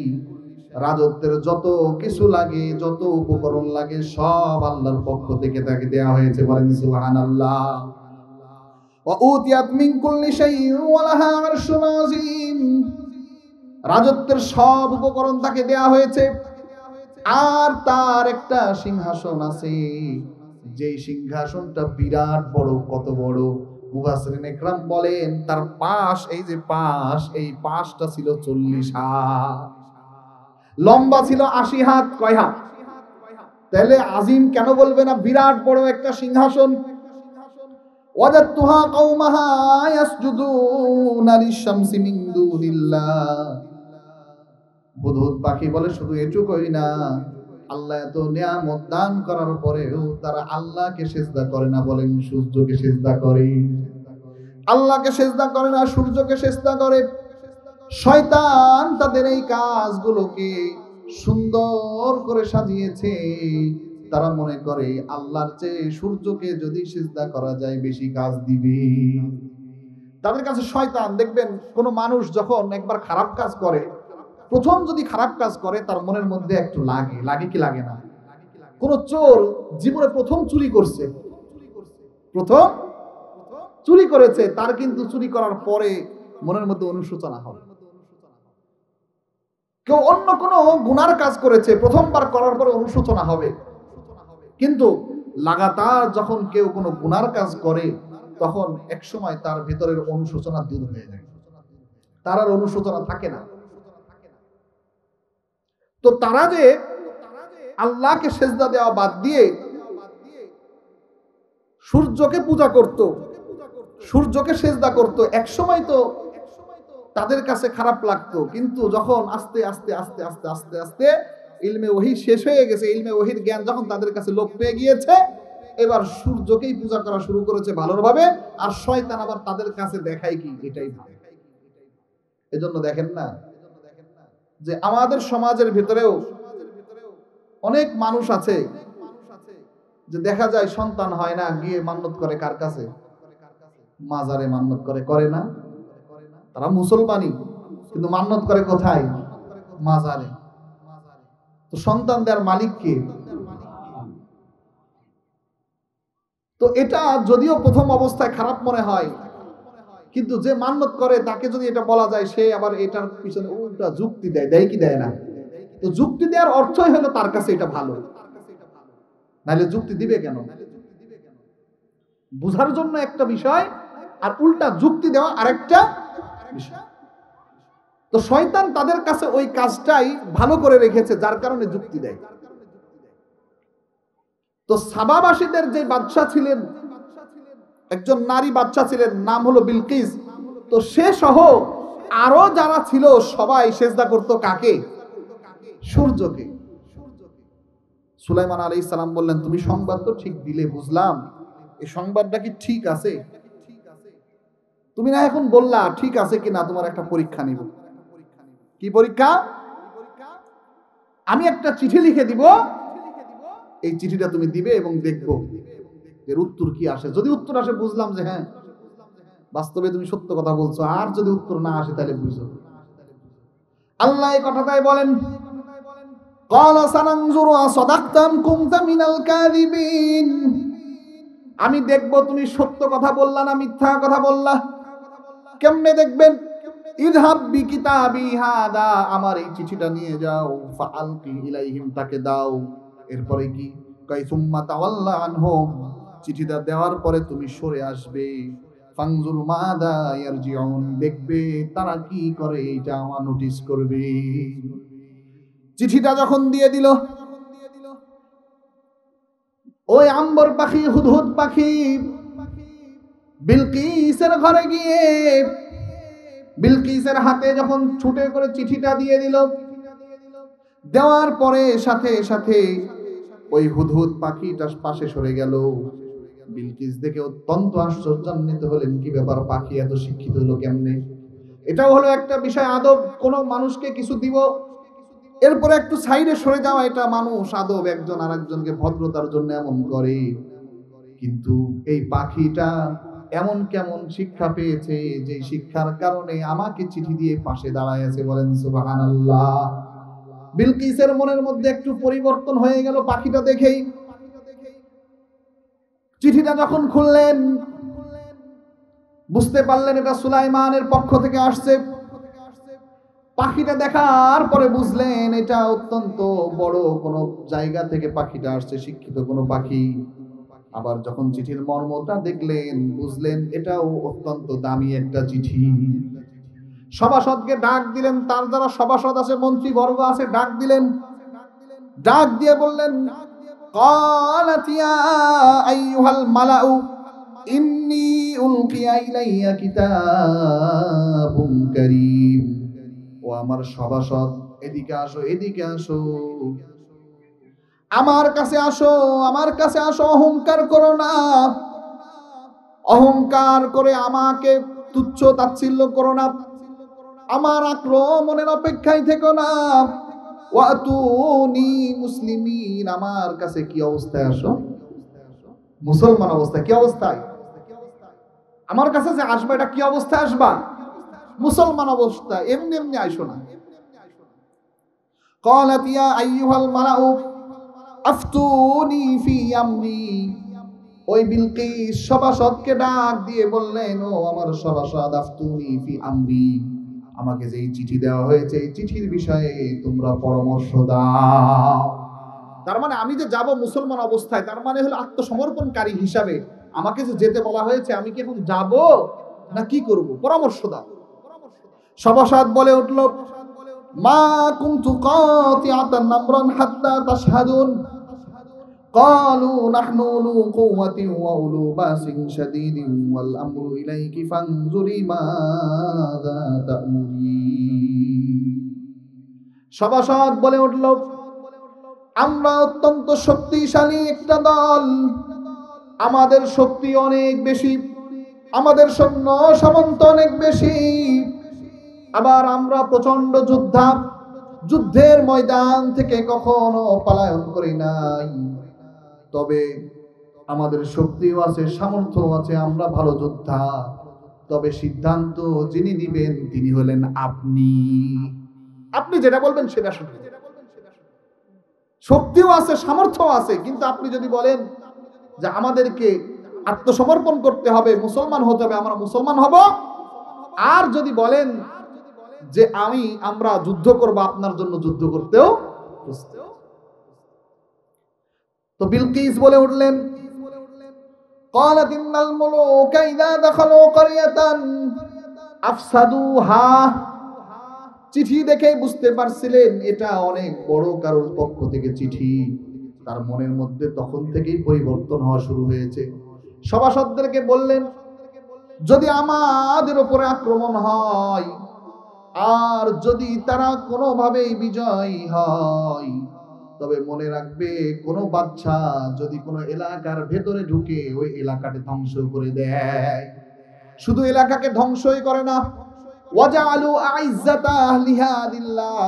রাজত্বের যত কিছু লাগে, যত উপকরণ লাগে, সব আল্লাহর পক্ষ থেকে তাকে দেয়া হয়েছে। বলেন সুবহানাল্লাহ। ওয়া উতিয়াত মিন কুল্লি শাই ওয়া লাহা আরশুন আযীম, রাজত্বের সব উপকরণ তাকে দেয়া হয়েছে, আর তার একটা সিংহাসন আছে, যেই সিংহাসনটা বিরাট বড়। কত বড়? মুফাসসিরিন ইকরাম বলেন, তার পাশ, এই যে পাশ, এই পাশটা ছিল 40 হাত, লম্বা ছিল 80 হাত। কয় হাত? তাহলে আজিম কেন বলবে না? বিরাট বড় একটা সিংহাসন। ওয়াজাতুহা কওমাহা ইয়াসজুদুনা লিশ-শামসি মিন দুনিল্লাহ, হুদহুদ পাখি বলে, শুধু এটুকুই না, আল্লাহ এত নিয়ামত দান করার পরেও তারা আল্লাহকে সিজদা করে না। বলেন, সূর্যকে সিজদা করে, আল্লাহকে সিজদা করে না, সূর্যকে সিজদা করে। শয়তান তাদের এই কাজগুলোকে সুন্দর করে সাজিয়েছে। তারা মনে করে আল্লাহর চেয়ে সূর্যকে যদি সিজদা করা যায় বেশি কাজ দিবে। তাদের কাছে শয়তান, দেখবেন কোন মানুষ যখন একবার খারাপ কাজ করে, প্রথম যদি খারাপ কাজ করে তার মনের মধ্যে একটু লাগে, লাগে কি লাগে না? কোন চোর জীবনে প্রথম চুরি করছে, প্রথম চুরি করেছে, তার কিন্তু চুরি করার পরে মনের মধ্যে অনুশোচনা হবে। কেউ অন্য কোনো গুনার কাজ করেছে, প্রথমবার করার পরে অনুশোচনা হবে, কিন্তু লাগাতার যখন কেউ কোনো গুনার কাজ করে, তখন এক সময় তার ভিতরের অনুশোচনা দূর হয়ে যায়, তার আর অনুশোচনা থাকে না। তো তারা যে আল্লাহকে সেজদা দেওয়া বাদ দিয়ে সূর্যকে পূজা করত, সূর্যকে সেজদা করত, এক সময় তো তাদের কাছে খারাপ লাগতো, কিন্তু যখন আস্তে আস্তে আস্তে আস্তে আস্তে আস্তে ইলমে ওহী শেষ হয়ে গেছে, ইলমে ওহীর জ্ঞান যখন তাদের কাছে লোপ পেয়ে গিয়েছে, এবার সূর্যকেই পূজা করা শুরু করেছে ভালোভাবে। আর শয়তান আবার তাদের কাছে দেখায় কি? এটাই ভালো। এজন্য দেখেন না যে আমাদের সমাজের ভিতরেও অনেক মানুষ আছে যে দেখা যায় সন্তান হয় না, গিয়ে মান্নত করে কার কাছে? মাজারে মান্নত করে। করে না? তারা মুসলমানই, কিন্তু মান্নত করে কোথায়? মাজারে। তো সন্তান দেওয়ার মালিক কে? তো এটা যদিও প্রথম অবস্থায় খারাপ মনে হয়, কিন্তু যে মান্নত করে তাকে যদি এটা বলা যায়, সে আবার এটার পিছনে উল্টা যুক্তি দেয়। দেয় কি দেয় না? তো যুক্তি দেওয়ার অর্থই হলো তার কাছে এটা ভালো, নাহলে যুক্তি দিবে কেন? বুঝার জন্য একটা বিষয়, আর উল্টা যুক্তি দেওয়া আরেকটা বিষয়। তো শয়তান তাদের কাছে ওই কাজটাই ভালো করে রেখেছে, যার কারণে যুক্তি দেয়। তো সাবাবাসীদের যে বাদশা ছিলেন, একজন নারী বাদশা ছিলেন, নাম হলো বিলকিস। তো সে সহ আরো যারা ছিল সবাই সেজদা করত কাকে? সূর্যকে। সুলাইমান আলাইহিস সালাম বললেন, তুমি সংবাদ তো ঠিক দিলে, বুঝলাম, এই সংবাদটা কি ঠিক আছে? তুমি না এখন বললা ঠিক আছে কিনা, তোমার একটা পরীক্ষা নিব। কি পরীক্ষা? আমি একটা চিঠি লিখে দিব, এই চিঠিটা তুমি দিবে এবং দেখবো এর উত্তর কি আসে। যদি উত্তর আসে বুঝলাম যে হ্যাঁ, বাস্তবে তুমি সত্য কথা বলছো, আর যদি উত্তর না আসে তাহলে বুঝো। আল্লাহ এই কথাটাই বলেন, ক্বালা সানানজুরু আসাদাকতাম কুনতা মিনাল কাযিবিন, আমি দেখব তুমি সত্য কথা বললা না মিথ্যা কথা বললা। কেমনে দেখবেন? ইযহাব বিকিতাবি হাদা, আমার এই চিঠিটা নিয়ে যাও, ফাআলকি ইলাইহিম, তাকে দাও। এরপরে কি? কাই সুম্মা তাওয়াল্লা আনহুম, চিঠিটা দেওয়ার পরে তুমি সরে আসবে, ফানজুর মাদা ইয়ারজিউন, দেখবে তারা কি করে, এটা আমার নোটিস করবে। চিঠিটা যখন দিয়ে দিল, ওই আম্বর পাখি, হুদহুদ পাখি বিলকিসের ঘরে গিয়ে বিলকিসের হাতে যখন ছুটে করে চিঠিটা দিয়ে দিল, দেওয়ার পরে সাথে সাথে ওই হুদহুদ পাখিটা পাশে সরে গেল। বিলকিস দেখে অত্যন্ত আশ্চর্যান্বিত হলেন, কি ব্যাপার, পাখি এত শিক্ষিত হলো কেমনে? এটাও হলো একটা বিষয়, আদব। কোন মানুষকে কিছু দিব, এরপরে একটু সাইডে সরে যাওয়া, এটা মানুষ, আদব। একজন আর একজনকে ভদ্রতার জন্য এমন করে। কিন্তু এই পাখিটা এমন কেমন শিক্ষা পেয়েছে, যে শিক্ষার কারণে আমাকে চিঠি দিয়ে পাশে দাঁড়ায় আছে। বলেন সুবহানাল্লাহ। বিলকিসের মনের মধ্যে একটু পরিবর্তন হয়ে গেল পাখিটা দেখেই। চিঠিটা যখন খুললেন, বুঝতে পারলেন এটা সুলাইমানের পক্ষ থেকে আসছে। পাখিটা দেখার পরে বুঝলেন এটা অত্যন্ত বড় কোনো জায়গা থেকে পাখিটা আসছে, শিক্ষিত কোনো পাখি। আবার যখন চিঠির মর্মটা দেখলেন, বুঝলেন এটাও অত্যন্ত দামি একটা চিঠি। সভাসদকে ডাক দিলেন, তার যারা সভাসদ আছে, মন্ত্রীবর্গ আছে, ডাক দিলেন। ডাক দিয়ে বললেন, ক্বালাত ইয়া আইয়ুহাল মালাউ ইন্নী উলকিয়া ইলাইয়া কিতাবুন কারীম। ও আমার সভাসদ, এদিকে আসো, এদিকে আসো, আমার কাছে আসো, আমার কাছে আসো। অহংকার করো না, অহংকার করে আমাকে তুচ্ছ তাচ্ছিল্য করো না, আমার আক্রমণের অপেক্ষায় থেকো না। ওয়াতুনি মুসলিমিন, আমার কাছে কি অবস্থায় আসো? মুসলমান অবস্থায়। কি অবস্থায়? আমার কাছে যে আসবা, এটা কি অবস্থায় আসবা? মুসলমান অবস্থায়, এমনি এমনি আইসো না। ক্বালাত ইয়া আইয়ুহাল মালাউ আফতুনি ফি আমরি। ওই বিলকিস সভাসদকে ডাক দিয়ে বললেন, ও আমার সভাসদ, আফতুনি ফি আমরি, আমাকে যে চিঠি দেওয়া হয়েছে, এই চিঠির বিষয়ে তোমরা পরামর্শ দাও। তার মানে আমি যে যাব মুসলমান অবস্থায়, তার মানে হলো আত্মসমর্পণকারী হিসাবে আমাকে যে যেতে বলা হয়েছে, আমি কি এখন যাব না কি করব? পরামর্শ দাও। সভাসদ বলে উঠল, মা কুনতু কাতিআতান আমরান হাত্তা তাশহাদুন। ক্বালু নাহনু উলু কুওয়াতিন ওয়া উলু বাসিন শাদীদিন ওয়াল আমরু ইলাইকি ফানজুরি মাযা তা'মুরিন। সভাসদ বলে উঠল, আমরা অত্যন্ত শক্তিশালী একটা দল, আমাদের শক্তি অনেক বেশি, আমাদের সৈন্য সামন্ত অনেক বেশি, আবার আমরা প্রচন্ড যোদ্ধা, যুদ্ধের ময়দান থেকে কখনো পলায়ন করি নাই। তবে আমাদের শক্তিও আছে, সামর্থ্য আছে, আমরা ভালো যোদ্ধা। তবে সিদ্ধান্ত যিনি নিবেন তিনি হলেন আপনি। আপনি যেটা বলবেন সেটা শুনবেন। শক্তিও আছে, সামর্থ্য আছে, কিন্তু আপনি যদি বলেন যে আমাদেরকে আত্মসমর্পণ করতে হবে, মুসলমান হতে হবে, আমরা মুসলমান হব। আর যদি বলেন যে আমরা যুদ্ধ করব, আপনার জন্য যুদ্ধ করতেও প্রস্তুত। তো বিলকিস বলে উঠলেন, ক্বালাত ইন্নাল মুলুকা ইযা দাখালু ক্বরিয়াতান আফসাদুহা। চিঠি দেখে বুঝতে পারছিলেন এটা অনেক বড় কারোর পক্ষ থেকে চিঠি। তার মনের মধ্যে তখন থেকেই পরিবর্তন হওয়া শুরু হয়েছে। সভাসদদেরকে বললেন, যদি আমাদের উপরে আক্রমণ হয় আর যদি তারা কোনোভাবেই বিজয়ী হয়, তবে মনে রাখবে, কোনো বাদশা যদি কোনো এলাকার ভেতরে ঢুকে ওই এলাকাকে ধ্বংস করে দেয়, শুধু এলাকাকে ধ্বংসই করে না, ওয়াজআলু আইজ্জাতা আহলিহা লিল্লাহ,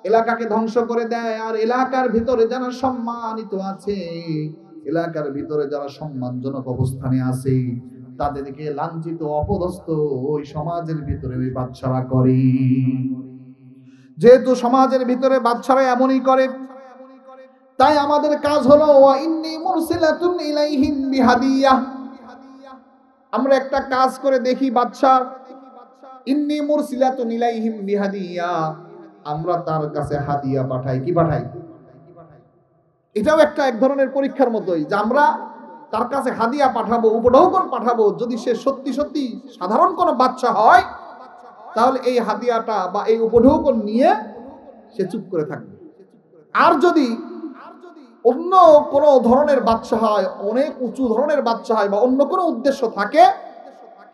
এলাকাকে ধ্বংস করে দেয়, আর এলাকার ভিতরে যারা সম্মানিত আছে, এলাকার ভিতরে যারা সম্মানজনক অবস্থানে আছে, তাদেরকে লাঞ্ছিত, অপদস্থ ওই সমাজের ভিতরে ওই বাদশারা করে। যেহেতু সমাজের ভিতরে বাদশারা এমনই করে, তাই আমাদের কাজ হলো ওয়া ইন্নী মুরসিলাতুন ইলাইহিম বিহাদিয়াহ। আমরা একটা কাজ করে দেখি, বাদশা, ইন্নী মুরসিলাতুন ইলাইহিম বিহাদিয়াহ, আমরা তার কাছে হাদিয়া পাঠাই। কি পাঠাই? এটাও এক ধরনের পরীক্ষার মতোই, যে আমরা তার কাছে হাদিয়া পাঠাবো, উপঢৌকন পাঠাবো, যদি সে সত্যি সত্যি সাধারণ কোনো বাচ্চা হয় তাহলে এই হাদিয়াটা বা এই উপঢৌকন নিয়ে সে চুপ করে থাকবে। আর যদি অন্য কোনো ধরনের বাচ্চা হয়, অনেক উঁচু ধরনের বাচ্চা হয় বা অন্য কোনো উদ্দেশ্য থাকে,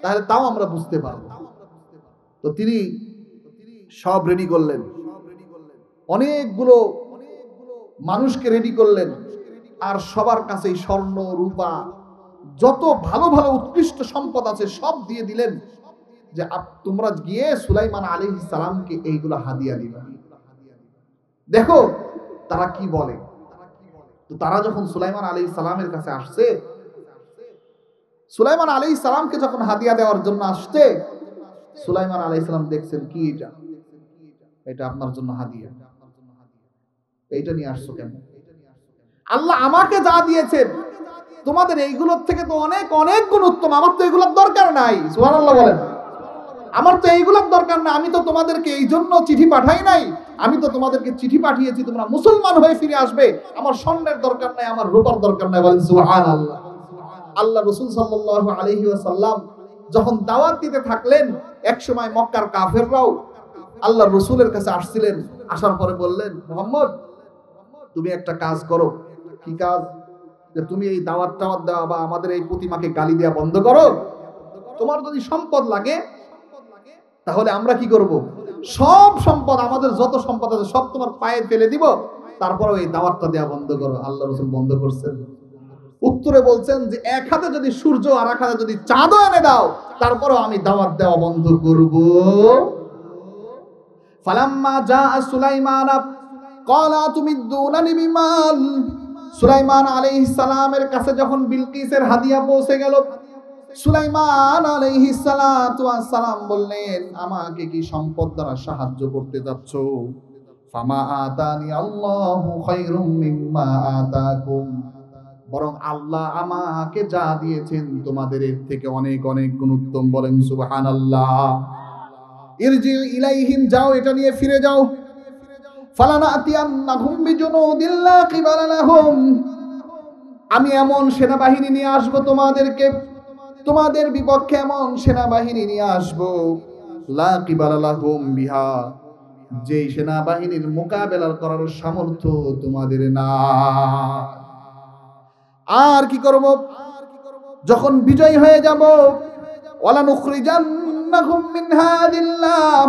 তাহলে তাও আমরা বুঝতে পারবো। তো তিনি সব রেডি করলেন, অনেকগুলো মানুষকে রেডি করলেন, আর সবার কাছেই স্বর্ণ রূপা যত ভালো ভালো উৎকৃষ্ট সম্পদ আছে সব দিয়ে দিলেন, যে তোমরা গিয়ে সুলাইমান আলাইহিস সালামকে এইগুলো হাদিয়া দিবা। দেখো তারা কি বলে। তো তারা যখন সুলাইমান আলাইহিস সালামের কাছে আসছে, সুলাইমান আলাইহিস সালামকে যখন হাদিয়া দেওয়ার জন্য আসছে, সুলাইমান আলাইহিস সালাম দেখছেন কি এটা, এটা আপনার জন্য হাদিয়া, এইটা নিয়ে আসছো কেন? আল্লাহ আমাকে যা দিয়েছেন তোমাদের এইগুলোর থেকে তো অনেক অনেক গুণ উত্তম, আমার তো এগুলোর দরকার নাই। সুবহানাল্লাহ বলেন। আমার তো এইগুলোর দরকার না, আমি তো তোমাদেরকে এই জন্য চিঠি পাঠাই নাই, আমি তো তোমাদেরকে চিঠি পাঠিয়েছি তোমরা মুসলমান হয়ে ফিরে আসবে, আমার স্বর্ণের দরকার নাই, আমার রূপার দরকার নাই। বলেন সুবহানাল্লাহ। আল্লাহ রাসূল সাল্লাল্লাহু আলাইহি ওয়াসাল্লাম যখন দাওয়াত দিতে থাকলেন, একসময় মক্কার কাফেররাও আল্লাহ রাসূলের কাছে আসছিলেন, আসার পরে বললেন, মুহাম্মদ তুমি একটা কাজ করো। কি কাজ? যে তুমি এই দাওয়াত দেওয়া বা আমাদের এই প্রতিমাকে গালি দেওয়া বন্ধ করো। তোমার যদি সম্পদ লাগে তাহলে আমরা কি করব? সব সম্পদ, আমাদের যত সম্পদ আছে সব তোমার পায়ে ফেলে দিব, তারপরে এই দাওয়াতটা দেওয়া বন্ধ করো। আল্লাহ রাসূল বন্ধ করছেন। উত্তরে বলছেন যে এক হাতে যদি সূর্য আর এক হাতে যদি চাঁদও এনে দাও, তারপরেও আমি দাওয়াত দেওয়া বন্ধ করব। ফালাম্মা জাআ সুলাইমান ক্বালা তুমিদ্দুনানি বিমাল। সুলাইমান আলাইহিস সালামের কাছে যখন বিলকিসের হাদিয়া পৌঁছে গেল, সুলাইমান আলাইহিস সালাতু ওয়াস সালাম বললেন, আমাকে কি সম্পদ দ্বারা সাহায্য করতে যাচ্ছ? ফামা আতানি আল্লাহু খায়রুম মিম্মা আতাকুম। বরং আল্লাহ আমাকে যা দিয়েছেন তোমাদের এর থেকে অনেক অনেক গুণ উত্তম। বলেন সুবহানাল্লাহ। ইরজি ইলাইহিম, যাও এটা নিয়ে ফিরে যাও। ফালানাতিয়ান্নাহুম বিজুনুদিন লা কিবালা লাহুম, আমি এমন সেনাবাহিনী নিয়ে আসব তোমাদেরকে, তোমাদের বিপক্ষে এমন সেনাবাহিনী নিয়ে আসব, লা কিবালা লাহুম বিহা, যেই সেনাবাহিনীর মোকাবেলা করার সামর্থ্য তোমাদের না। আর কি করব? যখন বিজয় হয়ে যাব, ওয়ালা নুখরিজান্নাহুম মিন হাদিল্লাহ,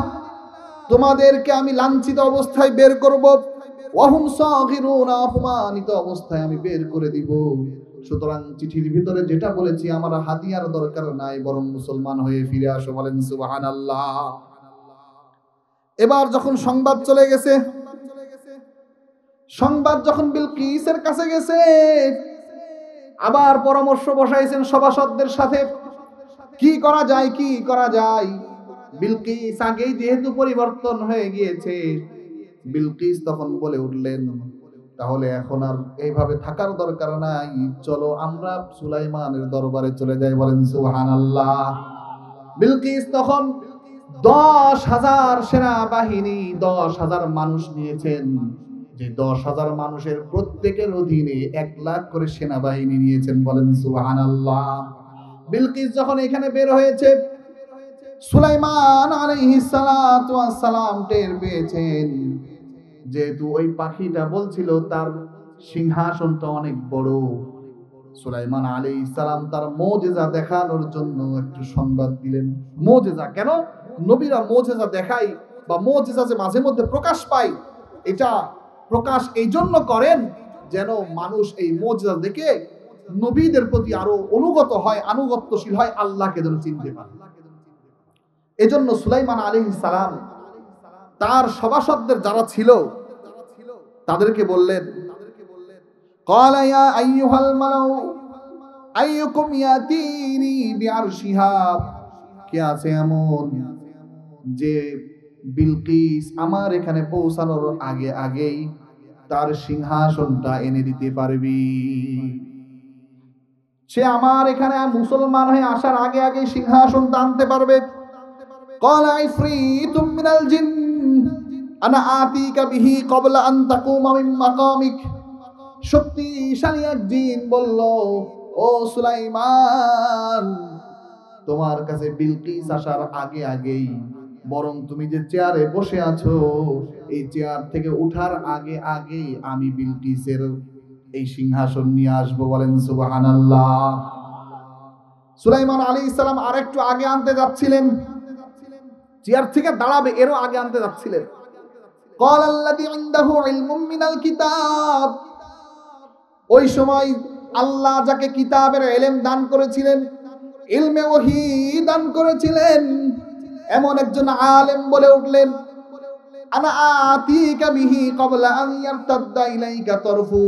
তোমাদেরকে আমি লাঞ্ছিত অবস্থায় বের করব, ওয়াহুম সাগিরুনা, অপমানিত অবস্থায় আমি বের করে দিব। সুতরাং চিঠির ভিতরে যেটা বলেছি, আমার হাদিয়ার দরকার নাই, বরং মুসলমান হয়ে ফিরে আসো। বলেন সুবহানাল্লাহ। এবার যখন সংবাদ চলে গেছে, সংবাদ যখন বিলকিসের কাছে গেছে, আবার পরামর্শ বসাইছেন সভাসদদের সাথে, কি করা যায়, কি করা যায়। বিলকিস আগেই যেহেতু পরিবর্তন হয়ে গিয়েছে, বিলকিস তখন বলে উঠলেন, তাহলে এখন আর এইভাবে থাকার দরকার নাই, চলো আমরা সুলাইমানের দরবারে চলে যাই। বলেন সুবহানাল্লাহ। বিলকিস তখন 10,000 সেনাবাহিনী, 10,000 মানুষ নিয়েছেন, যে 10,000 মানুষের প্রত্যেকের অধীনে 1 লাখ করে সেনাবাহিনী নিয়েছেন। বলেন সুবহানাল্লাহ। বিলকিস যখন এখানে বের হয়েছে, সুলাইমান আলাইহিস সালাতু ওয়াস সালাম টের পেয়েছেন, যেহেতু ওই পাখিটা বলছিল তার সিংহাসনটা অনেক বড়। সুলাইমান আলাইহিস সালাম তার মুজিজা দেখানোর জন্য একটু সংবাদ দিলেন। মুজিজা কেন? নবীরা মুজিজা দেখায় বা মুজিজা যে মাঝে মধ্যে প্রকাশ পায়, এটা প্রকাশ এই জন্য করেন যেন মানুষ এই মুজিজা দেখে নবীদের প্রতি আরো অনুগত হয়, আনুগত্যশীল হয়, আল্লাহকে যেন চিনতে পারে। এজন্য সুলাইমান আলাইহিস সালাম তার সভাসদদের যারা ছিল তাদেরকে বললেন, ক্বালা ইয়া আইয়ুহাল মালাউ আইয়ুকুম ইয়াতিনি বিআরশিহা, কে আছে এমন যে বিলকিস আমার এখানে পৌঁছানোর আগে আগেই তার সিংহাসনটা এনে দিতে পারবি? সে আমার এখানে মুসলমান হয়ে আসার আগে আগে সিংহাসনটা আনতে পারবে। ক্বালা ইফরিতুম মিনাল জিন আনা আতিকা বিহি ক্বাবলা আন তাকুমা মিন মাকামিক। শক্তিশালী এক জিন বলল, ও সুলাইমান, তোমার কাছে বিলকিস আসার আগে আগেই বরং তুমি যে চেয়ারে বসে আছো এই চেয়ার থেকে উঠার আগে আগেই আমি বিলকিসের এই সিংহাসন নিয়ে আসবো। বলেন সুবহানাল্লাহ। সুলাইমান আলাইহিস সালাম আরেকটু আগে আনতে যাচ্ছিলেন, চেয়ার থেকে দাঁড়াবে এরও আগে আনতে যাচ্ছিলেন। قال الذي عنده علم من الكتاب, ওই সময় আল্লাহ যাকে কিতাবের ইলম দান করেছিলেন, ইলমে ওহী দান করেছিলেন, এমন একজন আলেম বলে উঠলেন, আনা আতিকা বিহি ক্বাবলা আন ইয়ারতাদ্দা ইলাইকা তরফু,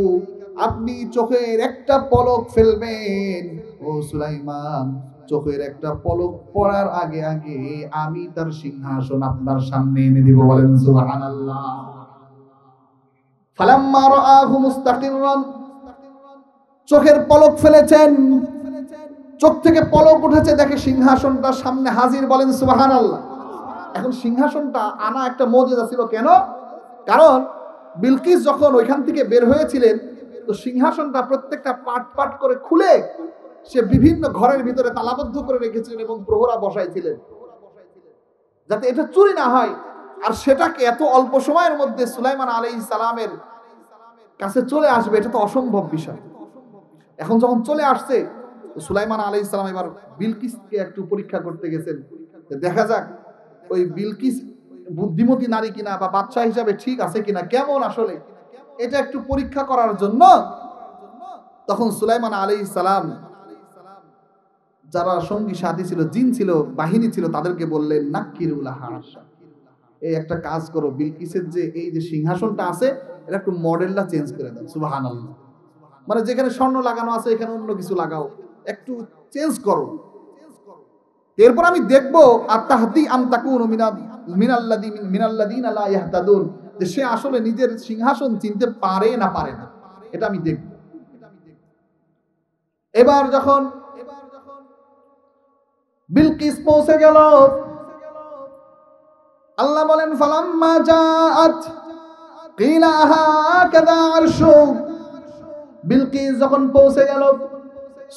আপনি চোখের একটা পলক ফেলবেন ও সুলাইমান, চোখের একটা পলক পড়ার আগে আগে আমি তার সিংহাসন আপনার সামনে এনে দিব। বলেন সুবহানাল্লাহ। ফালাম্মা রাআহু মুস্তাকিররান, চোখের পলক ফেলেছেন, চোখ থেকে পলক উঠেছে, দেখে সিংহাসনটা সামনে হাজির। বলেন সুবহানাল্লাহ। এখন সিংহাসনটা আনা একটা মুজিজা ছিল। কেন? কারণ বিলকিস যখন ওইখান থেকে বের হয়েছিলেন তো সিংহাসনটা প্রত্যেকটা পাট পাট করে খুলে সে বিভিন্ন ঘরের ভিতরে তালাবদ্ধ করে রেখেছিলেন এবং প্রহরা বসাইছিলেন যাতে এটা চুরি না হয়। আর সেটাকে এত অল্প সময়ের মধ্যে সুলাইমান আলাইহিস সালামের কাছে চলে আসবে এটা তো অসম্ভব বিষয়। এখন যখন চলে আসছে সুলাইমান আলাইহিস সালাম এবার বিলকিসকে একটু পরীক্ষা করতে গেছেন, দেখা যাক ওই বিলকিস বুদ্ধিমতী নারী কিনা বা বাদশা হিসাবে ঠিক আছে কিনা, কেমন আসলে এটা একটু পরীক্ষা করার জন্য তখন সুলাইমান আলাইহিস সালাম যারা সঙ্গী সাথী ছিল, জিন ছিল, বাহিনী ছিল, তাদেরকে বললেন নাক্কিরুলাহা, এই একটা কাজ করো, বিলকিসের যে এই যে সিংহাসনটা আছে এটা একটু মডেলটা চেঞ্জ করে দাও। সুবহানাল্লাহ। মানে যেখানে স্বর্ণ লাগানো আছে এখানে অন্য কিছু লাগাও, একটু চেঞ্জ করো। এরপর আমি দেখবো আত্তাহদি আম তাকুনু মিনাল্লাযিনা লা ইয়াহতাদুন, যে সে আসলে নিজের সিংহাসন চিনতে পারে না পারে না, এটা আমি দেখব। এবার যখন বিলকিস পৌঁছে গেল, আল্লাহ বলেন ফালাম্মা জাআত কিলা হাকাযা আরশু, বিলকিস যখন পৌঁছে গেল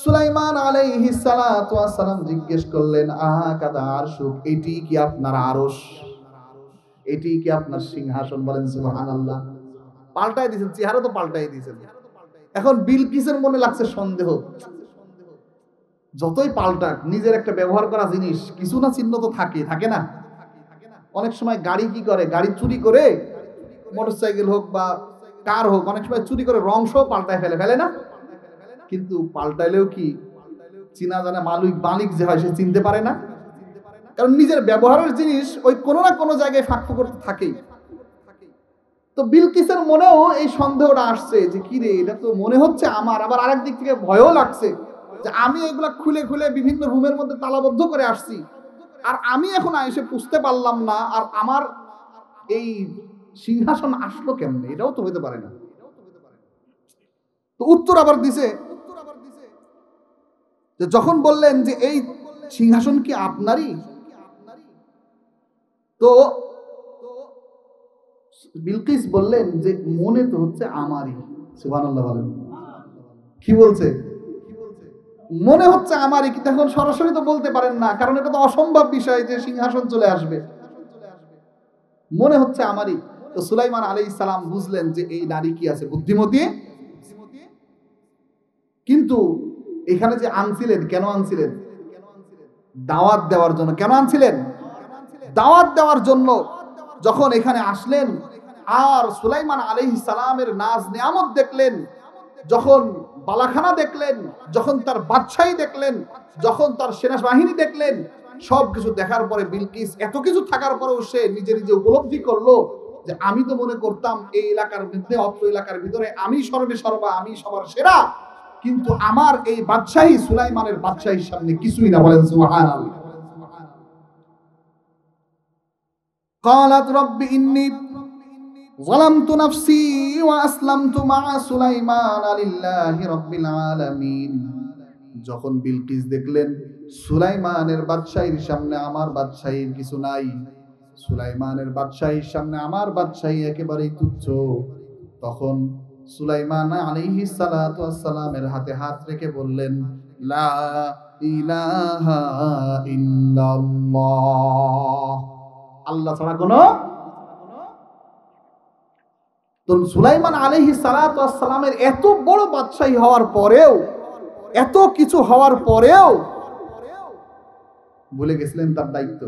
সুলাইমান আলাইহিস সালাতু ওয়াস সালাম জিজ্ঞেস করলেন আহাকাযা আরশু, এটি কি আপনার আরশ, এটি কি আপনার সিংহাসন? বলেন সুবহানাল্লাহ। পাল্টাই দিয়েছেন, চেহারা তো পাল্টাই দিয়েছেন। এখন বিলকিসের মনে লাগছে সন্দেহ, যতই পাল্টাক নিজের একটা ব্যবহার করা জিনিস কিছু না চিহ্ন তো থাকে না। অনেক সময় গাড়ি কি করে, গাড়ি চুরি করে, মোটরসাইকেল হোক বা কার হোক, অনেক সময় চুরি করে রং সহ পাল্টায় ফেলে না, কিন্তু পাল্টাইলেও কি চিনা জানা মালিক যে হয় সে চিনতে পারে না, কারণ নিজের ব্যবহারের জিনিস ওই কোনো না কোনো জায়গায় ফাঁক করতে থাকেই। তো বিলকিসের মনেও এই সন্দেহটা আসছে যে কি রে, এটা তো মনে হচ্ছে আমার, আবার আরেক দিক থেকে ভয়ও লাগছে যে আমি এগুলা খুলে খুলে বিভিন্ন রুমের মধ্যে তালাবদ্ধ করে আসছি, আর আমি এখন এসে বুঝতে পারলাম না, আর আমার এই সিংহাসন আসলো কেমনে, এটাও তো হতে পারে না। তো উত্তর আবার দিছে যে যখন বললেন যে এই সিংহাসন কি আপনারই, তো বিলকিস বললেন যে মনে তো হচ্ছে আমারই। সুবহানাল্লাহ বলেন। কি বলছে? মনে হচ্ছে আমারই, কিন্তু এখন সরাসরি তো বলতে পারেন না, কারণ এটা তো অসম্ভব বিষয় যে সিংহাসন চলে আসবে। মনে হচ্ছে আমারই। তো সুলাইমান আলাইহিস সালাম বুঝলেন যে এই নারী কি আছে, বুদ্ধিমতী। কিন্তু এখানে যে আনছিলেন, কেন আনছিলেন? দাওয়াত দেওয়ার জন্য। কেন আনছিলেন? দাওয়াত দেওয়ার জন্য। যখন এখানে আসলেন আর সুলাইমান আলাইহিস সালামের নাজ নিয়ামত দেখলেন, যখন বালাখানা দেখলেন, যখন তার বাদশাহী দেখলেন, যখন তার সেনাবাহিনী দেখলেন, সবকিছু দেখার পরে বিলকিস এত কিছু থাকার পরেও সে নিজে নিজে উপলব্ধি করলো যে আমি তো মনে করতাম এই এলাকার মধ্যে, অত্র এলাকার ভিতরে আমি সর্বা, আমি সবার সেরা, কিন্তু আমার এই বাদশাহী সুলাইমানের বাদশাহীর সামনে কিছুই না। বলেন সুবহানাল্লাহ। قالت رب إني ظلمت نفسي وأسلمت مع سليمان لله رب العالمين। যখন বিলকিস দেখলেন সুলাইমানের বাদশাহীর সামনে আমার বাদশাহীর কিছু নাই, সুলাইমানের বাদশাহীর সামনে আমার বাদশাহী একেবারেই তুচ্ছ, তখন সুলাইমান আলাইহিস সালাতু ওয়াস সালামের হাতে হাত রেখে বললেন, লা ইলাহা ইল্লাল্লাহ, আল্লাহ ছাড়া কোনো। তো সুলাইমান আলাইহিস সালাতু ওয়াস সালামের এত বড় বাদশাহী হওয়ার পরেও, এত কিছু হওয়ার পরেও ভুলে গেছিলেন তার দায়িত্ব।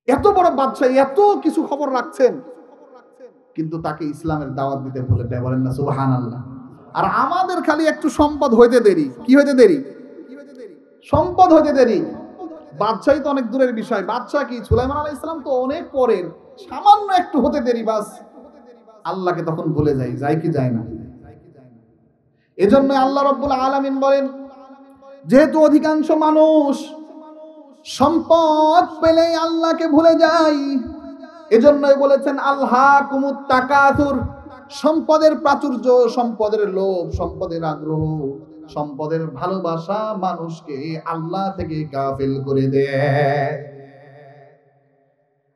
এত বড় বাদশাহ, এত কিছু খবর রাখছেন, কিন্তু তাকে ইসলামের দাওয়াত দিতে ভুলে যায়। বলেন না সুবহানাল্লাহ। আর আমাদের খালি একটু সম্পদ হইতে দেরি। কি হইতে দেরি? সম্পদ হইতে দেরি। বাদশাহী তো অনেক দূরের বিষয়। বাদশাহ কি সুলাইমান আলাইহিস সালাম তো অনেক পরের, সামান্য একটু হতে দেরি, বাস আল্লাহকে তখন ভুলে যাই। যায় কি যায় না? এজন্য আল্লাহ রাব্বুল আলামিন বলেন, যেহেতু অধিকাংশ মানুষ সম্পদ পেলেই আল্লাহকে ভুলে যায়, এজন্যই বলেছেন আলহাকুমুত তাকাসুর, সম্পদের প্রাচুর্য, সম্পদের লোভ, সম্পদের আগ্রহ, সম্পদের ভালোবাসা মানুষকে আল্লাহ থেকে গাফেল করে দেয়।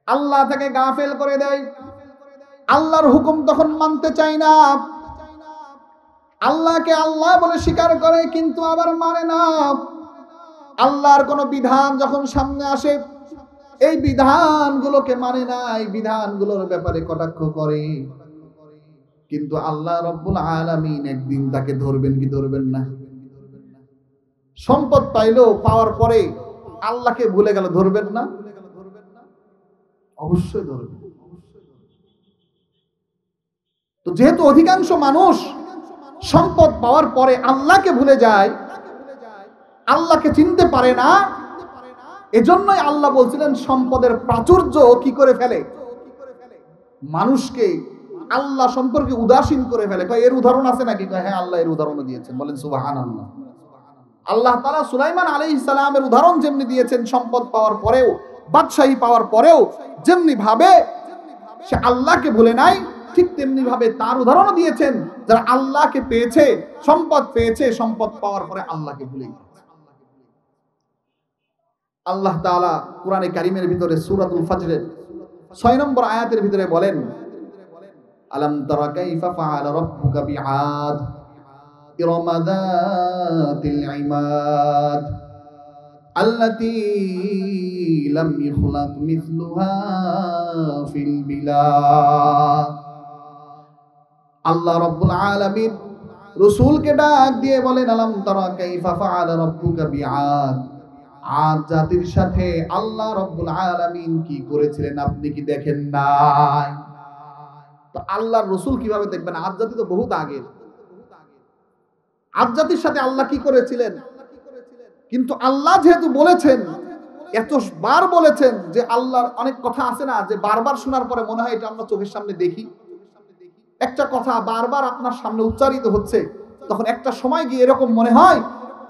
আল্লাহ থেকে গাফেল করে দেয়। আল্লাহর হুকুম তখন মানতে চায় না। আল্লাহকে আল্লাহ বলে স্বীকার করে, কিন্তু আবার মানে না। আল্লাহর কোন বিধান যখন সামনে আসে, এই বিধানগুলোকে মানে না, এই বিধানগুলোর ব্যাপারে কটাক্ষ করে। কিন্তু আল্লাহ রাব্বুল আলামিন একদিন তাকে ধরবেন কি ধরবেন না? সম্পদ পাইলো, পাওয়ার পরে আল্লাহকে ভুলে গেল, ধরবেন না? অবশ্যই ধরবেন। তো যেহেতু অধিকাংশ মানুষ সম্পদ পাওয়ার পরে আল্লাহকে ভুলে যায়, আল্লাহকে চিনতে পারে না, এজন্যই আল্লাহ বলছিলেন সম্পদের প্রাচুর্য কি করে ফেলে? মানুষকে আল্লাহ সম্পর্কে উদাসীন করে ফেলে। এর উদাহরণ আছে নাকি? হ্যাঁ, আল্লাহ এর উদাহরণও দিয়েছেন। বলেন সুবহানাল্লাহ। আল্লাহ তাআলা সুলাইমান আলাইহিস সালামের উদাহরণ যেমনি দিয়েছেন সম্পদ পাওয়ার পরেও, বাদশাহী পাওয়ার পরেও যেমনি ভাবে সে আল্লাহকে ভুলে নাই, ঠিক তেমনি ভাবে তার উদাহরণও দিয়েছেন যারা আল্লাহকে পেয়েছে, সম্পদ পেয়েছে, সম্পদ পাওয়ার পরে আল্লাহকে ভুলে গেছে। আল্লাহ তাআলা কোরআনে কারীমের ভিতরে সূরাতুল ফজরের 6 নম্বর আয়াতের ভিতরে বলেন, আলাম তারা কাইফা ফাআলা রাব্বুকা বিআদ ইরমা যাতিল ইমাদ আল্লাতী লাম ইখলাক মিসলুহা ফিল বিলাদ। আল্লাহ রাব্বুল আলামিন রাসূলকে ডাক দিয়ে বলেন, আলাম তারা কাইফা ফাআলা রাব্বুকা বিআদ, আদ জাতির সাথে আল্লাহ রাব্বুল আলামিন কি করেছিলেন আপনি কি দেখেন নাই? তো আল্লাহর রাসূল কিভাবে দেখবেন? আদ জাতি তো বহুত আগের। আদ জাতির সাথে আল্লাহ কি করেছিলেন? কিন্তু আল্লাহ যেহেতু বলেছেন, এতবার বলেছেন যে আল্লাহর অনেক কথা আছে না, যে বারবার শোনার পরে মনে হয় এটা আমরা চোখের সামনে দেখি। একটা কথা বারবার আপনার সামনে উচ্চারিত হচ্ছে, তখন একটা সময় গিয়ে এরকম মনে হয়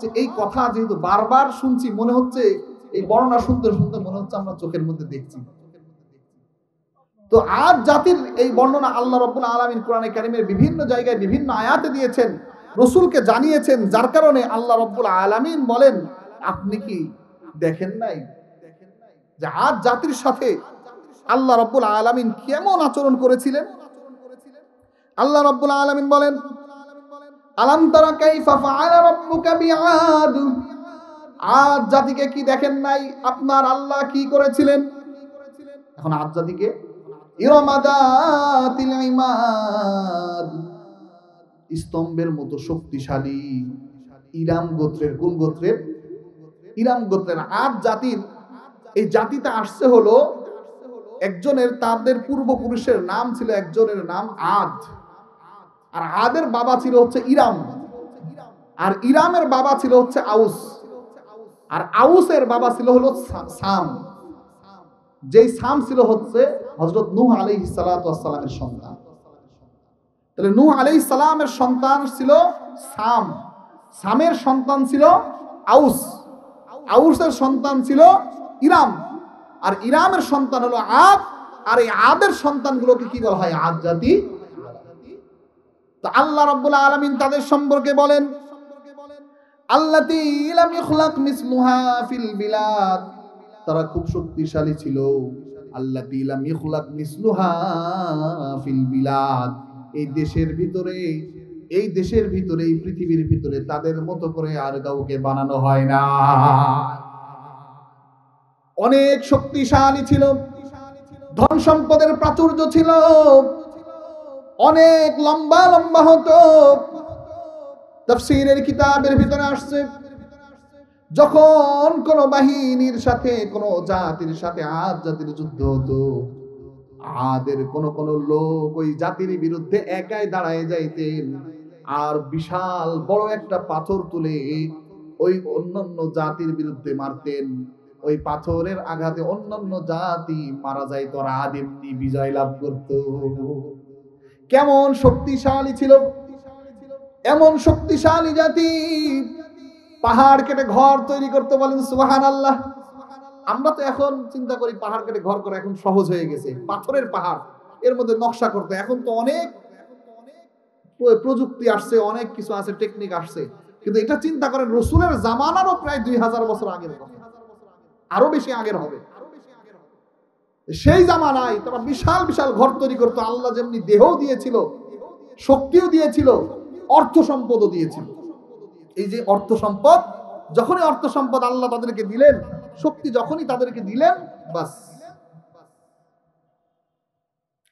যে এই কথা যেহেতু বারবার শুনছি, মনে হচ্ছে এই বর্ণনা শুনতে শুনতে মনে হচ্ছে আমরা চোখের মধ্যে দেখছি। তো আদ জাতির এই বর্ণনা আল্লাহ রাব্বুল আলামিন কোরআনে কারীমের বিভিন্ন জায়গায় বিভিন্ন আয়াতে দিয়েছেন, রাসূলকে জানিয়েছেন, যার কারণে আল্লাহ রাব্বুল আলামিন বলেন, আপনি কি দেখেন নাই যে আদ জাতির সাথে আল্লাহ রাব্বুল আলামিন কেমন আচরণ করেছিলেন? আল্লাহ রাব্বুল আলামিন বলেন, আলাম তারা কাইফা ফাআলা রাব্বুকা বিআদ, আদ জাতিকে কি দেখেন নাই আপনার আল্লাহ কি করেছিলেন? এখন আদ জাতিকে ইরমা যাতিল ইমাদ, স্তম্ভের মতো শক্তিশালী, ইরাম গোত্রের। কোন গোত্রের? ইরাম গোত্রের। আদ জাতির এই জাতিতে আসছে হলো একজনের, তাদের পূর্বপুরুষের নাম ছিল, একজনের নাম আদ। আর আদের বাবা ছিল হচ্ছে ইরাম, আর ইরামের বাবা ছিল হচ্ছে আউস, আর আউসের বাবা ছিল হলো সাম। যেই সাম ছিল হচ্ছে হযরত নূহ আলাইহিস সালাতু ওয়াস সালামের সন্তান। তাহলে নূহ আলাইহিস সালামের সন্তান ছিল সাম, সামের সন্তান ছিল আউস, আউসের সন্তান ছিল ইরাম, আর ইরামের সন্তান হলো আদ, আর এই আদের সন্তানগুলোকে কি বলা হয়? আদ জাতি। তো আল্লাহ রাব্বুল আলামিন তাদের সম্পর্কে বলেন, আল্লাতী লাম ইখলাক মিসলুহা ফিল বিলাদ, তারা খুব শক্তিশালী ছিল, আল্লাতী লাম ইখলাক মিসলুহা ফিল বিলাদ, এই দেশের ভিতরে এই পৃথিবীর ভিতরে তাদের মতো করে আর কাউকে বানানো হয় না। অনেক শক্তিশালী ছিল, ধন সম্পদের প্রাচুর্য ছিল, অনেক লম্বা লম্বা হতো। তাফসীরের কিতাবের ভিতরে আসছে, যখন কোন বাহিনীর সাথে কোন জাতির সাথে আদ জাতির যুদ্ধ হতো, আদের কোন কোন লোক ওই জাতির বিরুদ্ধে একাই দাঁড়ায় যাইতেন, আর বিশাল বড় একটা পাথর তুলে ওই অন্যান্য জাতির বিরুদ্ধে মারতেন। ওই পাথরের আঘাতে অন্যান্য জাতি মারা যাইত, আর আদ এমনি বিজয় লাভ করত। কেমন শক্তিশালী ছিল, এমন শক্তিশালী জাতি পাহাড় কেটে ঘর তৈরি করতে, বলেন সুবহানাল্লাহ। আমরা তো এখন চিন্তা করি পাহাড় কেটে ঘর করা এখন সহজ হয়ে গেছে, পাথরের পাহাড় এর মধ্যে নকশা করতে এখন তো অনেক প্রযুক্তি আসছে, অনেক কিছু আছে, টেকনিক আসছে। কিন্তু এটা চিন্তা করেন রাসূলের জামানারও প্রায় 2000 বছর আগের কথা, আরো বেশি আগের হবে। সেই জামানায় তারা বিশাল বিশাল ঘর তৈরি করতো। আল্লাহ যেমনি দেহও দিয়েছিল, শক্তিও দিয়েছিল, অর্থ সম্পদও দিয়েছিল। এই যে অর্থ সম্পদ, যখনই অর্থ সম্পদ আল্লাহ তাদেরকে দিলেন, শক্তি যখনই তাদেরকে দিলেন, বাস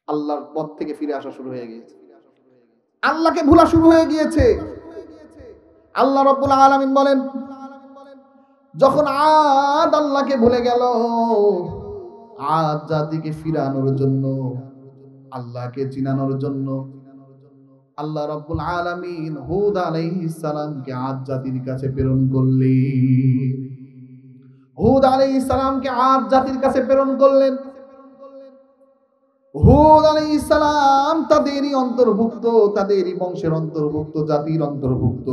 আল্লাহর পথ থেকে ফিরে আসা শুরু হয়ে গিয়েছে, আল্লাহকে ভুলা শুরু হয়ে গিয়েছে। আল্লাহ রাব্বুল আলামিন বলেন, যখন আদ আল্লাহকে ভুলে গেল, আদ জাতিকে ফিরানোর জন্য, আল্লাহকে চিনানোর জন্য আল্লাহ রাব্বুল আলামিন হুদ আলাইহিস সালামকে আদ জাতির কাছে প্রেরণ করলেন। হুদ আলাইহিস সালামকে আদ জাতির কাছে প্রেরণ করলেন। হুদ আলাইহিস সালাম তাদেরই অন্তর্ভুক্ত, তাদেরই বংশের অন্তর্ভুক্ত, জাতির অন্তর্ভুক্ত।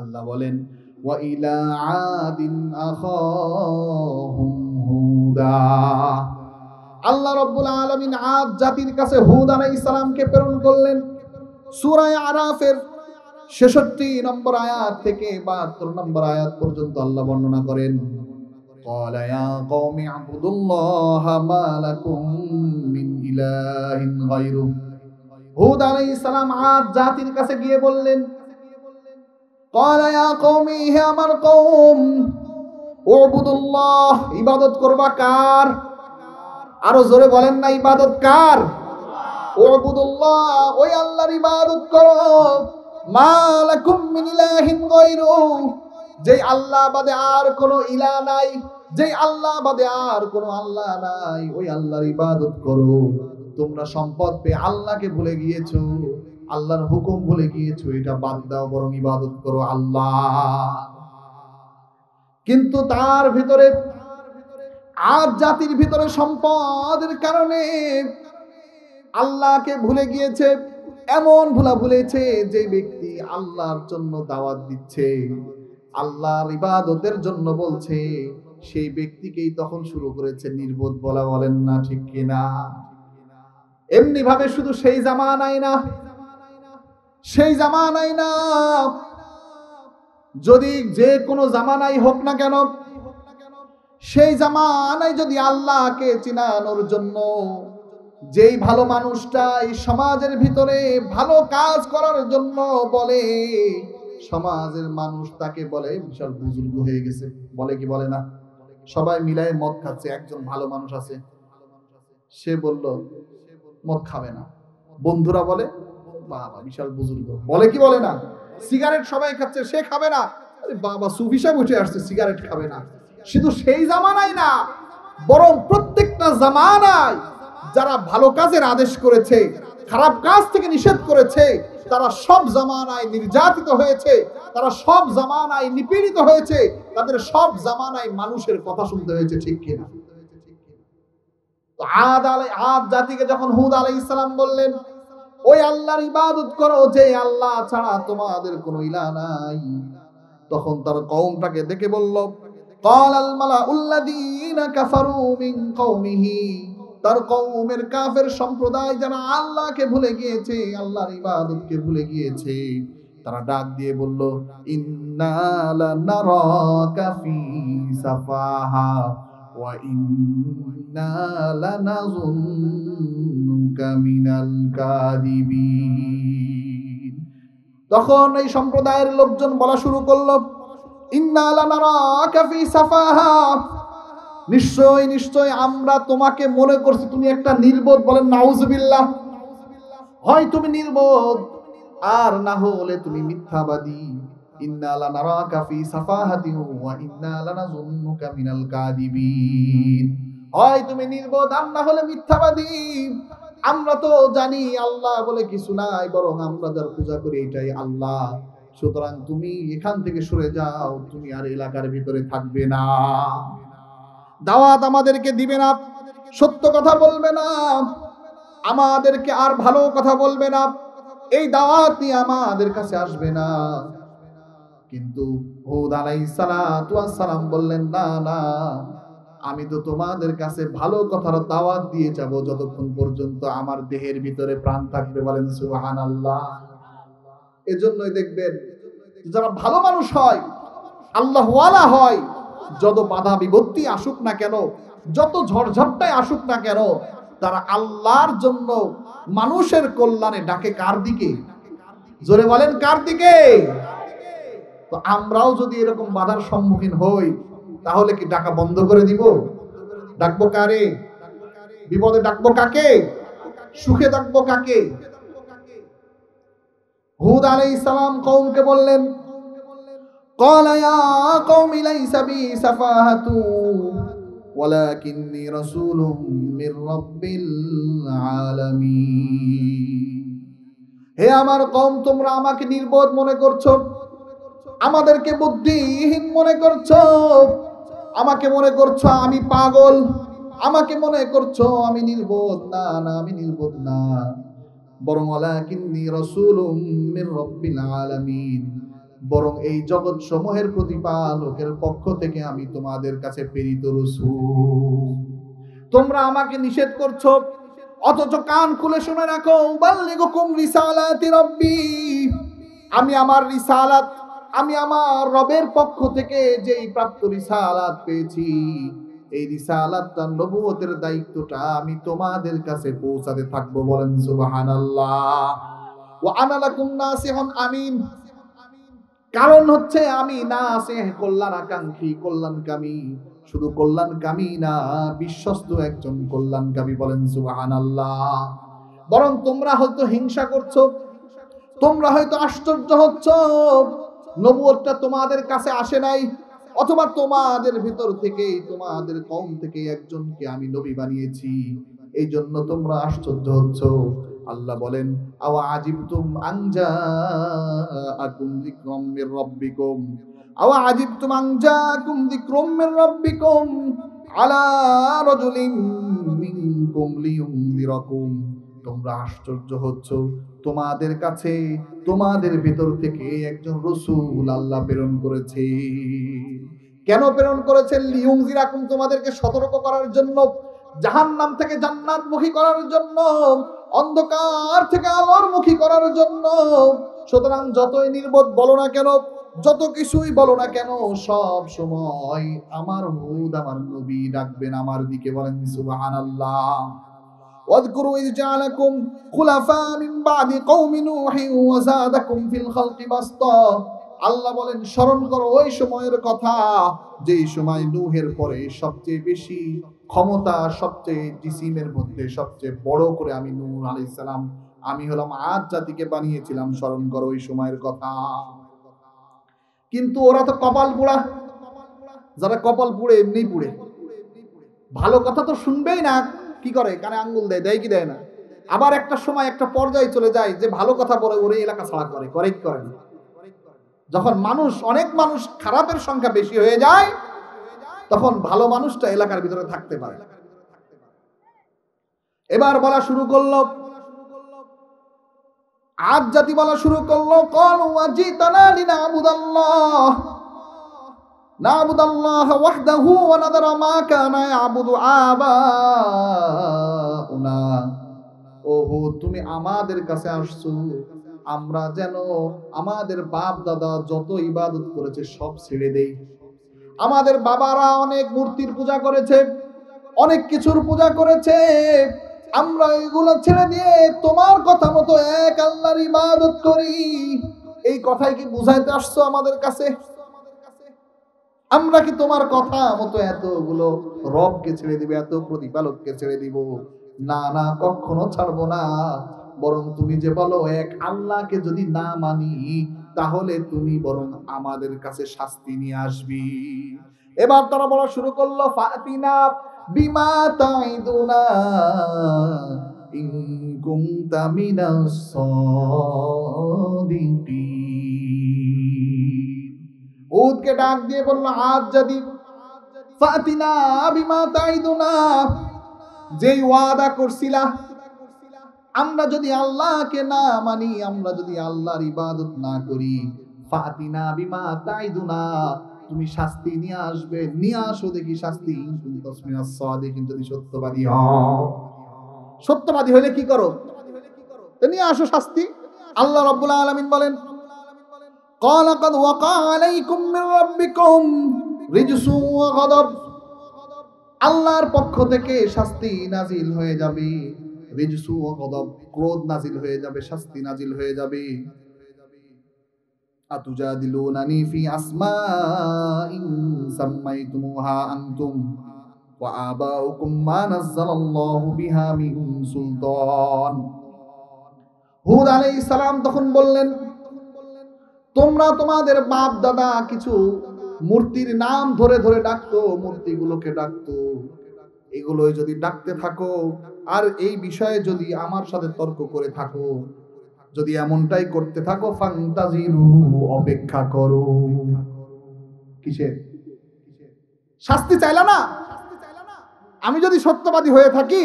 আল্লাহ বলেন, ওয়া ইলা আদিন আখাহুম হুদা। আল্লাহ রাব্বুল আলামিন আদ জাতির কাছে হুদ আলাইহিস সালামকে প্রেরণ করলেন। সূরা আরাফের 66 নম্বর আয়াত থেকে 72 নম্বর আয়াত পর্যন্ত আল্লাহ বর্ণনা করেন, ক্বালা ইয়া কওমি আবুদুল্লাহা মা লাকুম মিন ইলাহিন গায়রু। হুদ আলাইহিস সালাম আদ জাতির কাছে গিয়ে বললেন, ক্বালা ইয়া কওমি, হে আমার কওম, উবুদুল্লাহ, ইবাদত করবা কার? আরো জোরে বলেন না, ইবাদত কার? উবুদুল্লাহ, ওই আল্লাহর ইবাদত করো। মা লাকুম মিন ইলাহিন গায়রু, যেই আল্লাহ বাদে আর কোনো ইলাহ নাই, যেই আল্লাহ বাদে আর কোনো আল্লাহ নাই, ওই আল্লাহর ইবাদত করো। তোমরা সম্পদ পেয়ে আল্লাহকে ভুলে গিয়েছো, আল্লাহর হুকুম ভুলে গিয়েছো, এটা বাদ দাও, বরং ইবাদত করো আল্লাহ। কিন্তু তার ভিতরে আদ জাতির ভিতরে সম্পদের কারণে আল্লাহকে ভুলে গিয়েছে। এমন ভুলেছে যে ব্যক্তি আল্লাহর জন্য দাওয়াত দিচ্ছে, আল্লাহর ইবাদতের জন্য বলছে, সেই ব্যক্তিকেই তখন শুরু করেছে নির্বোধ বলা, বলেন না ঠিক কিনা? এমনি ভাবে শুধু সেই জামানায় না, সেই জামানায় না, যদি যে কোনো জামানায় হোক না কেন, সেই জামানায় যদি আল্লাহকে চিনানোর জন্য যেই ভালো মানুষটা এই সমাজের ভিতরে ভালো কাজ করার জন্য বলে, সমাজের মানুষ তাকে বলে বিশাল বুজুর্গ হয়ে গেছে, বলে কি বলে না? সবাই মিলায় মদ খাচ্ছে, একজন ভালো মানুষ আছে, সে বলল মদ খাবে না, বন্ধুরা বলে বাবা বিশাল বুজুর্গ, বলে কি বলে না? সিগারেট সবাই খাচ্ছে, সে খাবে না, আরে বাবা সুফি সাহেব উঠে আসছে, সিগারেট খাবে না। শুধু সেই জামানায় না, বরং প্রত্যেকটা জামানায় যারা ভালো কাজের আদেশ করেছে, খারাপ কাজ থেকে নিষেধ করেছে, তারা সব জামানায় নির্যাতিত হয়েছে, তারা সব জামানায় নিপীড়িত হয়েছে, তাদের সব জামানায় মানুষের কথা শুনতে হয়েছে, ঠিক কিনা? তো আদ জাতিকে যখন হুদ আলাইহিস সালাম বললেন, ওই আল্লাহর ইবাদত করো যে আল্লাহ ছাড়া তোমাদের কোনো ইলাহ নাই, তখন তার কওমটাকে দেখে বলল, ক্বালাল মালাউল্লাযীনা কাফারু মিন কওমিহি, তার কওমের কাফের সম্প্রদায় যারা আল্লাহকে ভুলে গিয়েছে, আল্লাহর ইবাদতকে ভুলে গিয়েছে, তারা ডাক দিয়ে বলল, ইন্না লানারাকা ফি সাফাহা, ওয়া ইন্না লানাযুন্নুকা মিনাল কাযিবিন। তখন এই সম্প্রদায়ের লোকজন বলা শুরু করলো, ইন্না লানারাকা ফি সাফাহা, নিশ্চয় নিশ্চয় আমরা তোমাকে মনে করছি তুমি একটা নির্বোধ। বলেন নাউজুবিল্লাহ। হয় তুমি নির্বোধ, আর না হলে তুমি মিথ্যাবাদী। ইন্না লানারাকা ফি সাফাহাতিন ওয়া ইন্না লানাযুন্নুকা মিনাল কাযিবিন। হয় তুমি নির্বোধ, আর না হলে মিথ্যাবাদী। আমরা তো জানি আল্লাহ বলে কিছু নাই, বরং আমরা যার পূজা করি এটাই আল্লাহ। সুতরাং তুমি এখান থেকে সরে যাও, তুমি আর এলাকার ভিতরে থাকবে না, দাওয়াত আমাদেরকে দিবে না, সত্য কথা বলবে না, আমাদেরকে আর ভালো কথা বলবে না, এই দাওয়াত নিয়ে আমাদের কাছে আসবে না। কিন্তু হুদ আলাইহিস সালাতু ওয়াস সালাম বললেন, না না, আমি তো তোমাদের কাছে ভালো কথার দাওয়াত দিয়ে যাব যতক্ষণ পর্যন্ত আমার দেহের ভিতরে প্রাণ থাকবে। বলেন সুবহানাল্লাহ। এজন্যই দেখবেন যারা ভালো মানুষ হয়, আল্লাহওয়ালা হয়, যত বাধা বিপত্তি আসুক না কেন, যত ঝড়ঝাপটায় আসুক না কেন, তারা আল্লাহর জন্য মানুষের কল্যাণে ডাকে। কার দিকে? জোরে বলেন, কার দিকে? তো আমরাও যদি এরকম বাধার সম্মুখীন হই, তাহলে কি ডাকা বন্ধ করে দিব? ডাকবো কারে? বিপদে ডাকবো কাকে? সুখে ডাকবো কাকে? হুদ আলাইহিস সালাম কওমকে বললেন, قال يا قوم ليس بي سفاهة ولكني رسول من رب العالمين। হে আমার কওম, তোমরা আমাকে নির্বোধ মনে করছো, আমাদেরকে বুদ্ধিহীন মনে করছো, আমাকে মনে করছো আমি পাগল, আমাকে মনে করছো আমি নির্বোধ। না না, আমি নির্বোধ না, বরং ওয়ালাকিন্নী রাসূলুম মির রাব্বিল আলামিন, বরং এই জগৎ সমূহের প্রতিপালকের পক্ষ থেকে আমি তোমাদের কাছে প্রেরিত রাসূল। তোমরা আমাকে নিষেধ করছো, অথচ কান খুলে শুনে রাখো, উবাল্লিগুকুম রিসালাতি রাব্বি, আমি আমার রিসালাত, আমি আমার রবের পক্ষ থেকে যেই প্রাপ্ত রিসালাত পেয়েছি, এই রিসালাতটা, নবুয়তের দায়িত্বটা আমি তোমাদের কাছে পৌঁছাতে থাকবো। বলেন সুবহানাল্লাহ। ওয়া আনা লাকুম নাসিহুন আমিন, কারণ হচ্ছে আমি নাসিহ, কল্যাণাকাঙ্ক্ষী, কল্যাণকামী। শুধু কল্যাণকামী না, বিশ্বস্ত একজন কল্যাণকামী। বলেন সুবহানাল্লাহ। বরং তোমরা হয়তো হিংসা করছো, তোমরা হয়তো আশ্চর্য হচ্ছ, নবুয়তটা তোমাদের কাছে আসে নাই, অথবা তোমাদের ভিতর থেকে, তোমাদের কওম থেকে একজনকে আমি নবী বানিয়েছি, এই জন্য তোমরা আশ্চর্য হচ্ছ। আল্লাহ বলেন, আওয়া আজিবতুম আন জাআকুম যিকরুম মির রাব্বিকুম, আওয়া আজিবতুম আন জাআকুম যিকরুম মির রাব্বিকুম আলা রাজুলিন মিনকুম লিয়ুনযিরাকুম। তোমরা আশ্চর্য হচ্ছ, তোমাদের কাছে, তোমাদের ভিতর থেকে একজন রাসূল আল্লাহ প্রেরণ করেছে। কেন প্রেরণ করেছেন? লিয়ুনযিরাকুম, তোমাদেরকে সতর্ক করার জন্য, জাহান্নাম থেকে জান্নাতমুখী করার জন্য, অন্ধকার থেকে আলোর মুখী করার জন্য। সুতরাং যতই নির্বোধ বলো না কেন, যত কিছুই বলো না কেন, সব সময় আমার হুদ, আমার নবী ডাকবেন আমার দিকে। বলেন সুবহানাল্লাহ। واذكروا إذ جعلكم خلفاء من بعد قوم نوح وزادكم في الخلق بسطا। আল্লাহ বলেন, স্মরণ করো ওই সময়ের কথা, যেই সময় নূহের পরে সবচেয়ে বেশি ক্ষমতা, সবচেয়ে জিসিমের মধ্যে সবচেয়ে বড় করে আমি নূহ আলাইহিস সালাম, আমি হলাম আদ জাতিকে বানিয়েছিলাম। স্মরণ করো ওই সময়ের কথা। কিন্তু ওরা তো কপাল পোড়া, যারা কপাল পুড়ে এমনি পুড়ে, ভালো কথা তো শুনবেই না, কি করে? কানে আঙ্গুল দেয়, দেয় কি দেয় না? আবার একটা সময় একটা পর্যায়ে চলে যায় যে ভালো কথা বলে ওরে এলাকা ছাড়া করে, করে কি করে না? যখন মানুষ, অনেক মানুষ খারাপের সংখ্যা বেশি হয়ে যায়, তখন ভালো মানুষটা এলাকার ভিতরে থাকতে পারে। এবার বলা শুরু করলো, আদ জাতি বলা শুরু করলো, ক্বালু ওয়াজিতানা লিনাবুদাল্লাহ নাবুদাল্লাহ ওয়াহদাহু ওয়া নাযারা মা কানা ইয়াবুদু আবাউনা। ওহো, তুমি আমাদের কাছে আসছো, আমরা যেন আমাদের বাপ দাদা যত ইবাদত করেছে সব ছেড়ে দেই, আমাদের বাবারা অনেক মূর্তির পূজা করেছে, অনেক কিছুর পূজা করেছে, আমরা এগুলো ছেড়ে দিয়ে তোমার কথা মতো এক আল্লাহর ইবাদত করি। এই কথাই কি বুঝাইতে আসছো আমাদের কাছে? আমরা কি তোমার কথা মতো এতগুলো রবকে ছেড়ে দিব, এত প্রতিপালককে ছেড়ে দিব? না না, কখনো ছাড়বো না। বরং তুমি যে বলো এক আল্লাহকে যদি না মানি, তাহলে তুমি বরং আমাদের কাছে শাস্তি নিয়ে আসবি। এবার তারা বলা শুরু করলো, ফাতিনা বিমা তাইদুনা ইন কুনতা মিনাস সাদিকিন। হুদকে ডাক দিয়ে বলল, আজ যদি ফাতিনা বিমা তাইদুনা, যেই ওয়াদা করছিলা আমরা যদি আল্লাহকে না মানি, আমরা যদি আল্লাহর ইবাদত না করি, ফাতিনা বিমা তাইদুনা, তুমি শাস্তি নিয়ে আসবে, নিয়ে আসো দেখি শাস্তি। তাসমিনাস সাদিকিন, যদি সত্যবাদী হও। সত্যবাদী হলে কি করো? তো নিয়ে আসো শাস্তি। আল্লাহ রাব্বুল আলামিন বলেন, ক্বালা কাদ ওয়াকা আলাইকুম মির রাব্বিকুম রিজসুন ওয়া গাদাব, আল্লাহর পক্ষ থেকে শাস্তি নাজিল হয়ে যাবে। রিজসু ওয়া গাদাব, ক্রোধ নাজিল হয়ে যাবে, শাস্তি নাজিল হয়ে যাবে। আতুজাদিলুনানি ফি আসমাইন সাম্মাইতুমুহা আনতুম ওয়া আবাউকুম মা নাযালাল্লাহু বিহা মিন সুলতান। হুদ আলাইহিস সালাম তখন বললেন, তোমরা তোমাদের বাপ দাদা কিছু মূর্তির নাম ধরে ধরে ডাকতো, মূর্তিগুলোকে ডাকতো, এগুলোই যদি ডাকতে থাকো আর এই বিষয়ে যদি আমার সাথে তর্ক করে থাকো, যদি এমনটাই করতে থাকো, ফান্তাজিরু, অপেক্ষা করো। কিসের শাস্তি? চাইলা না? আমি যদি সত্যবাদী হয়ে থাকি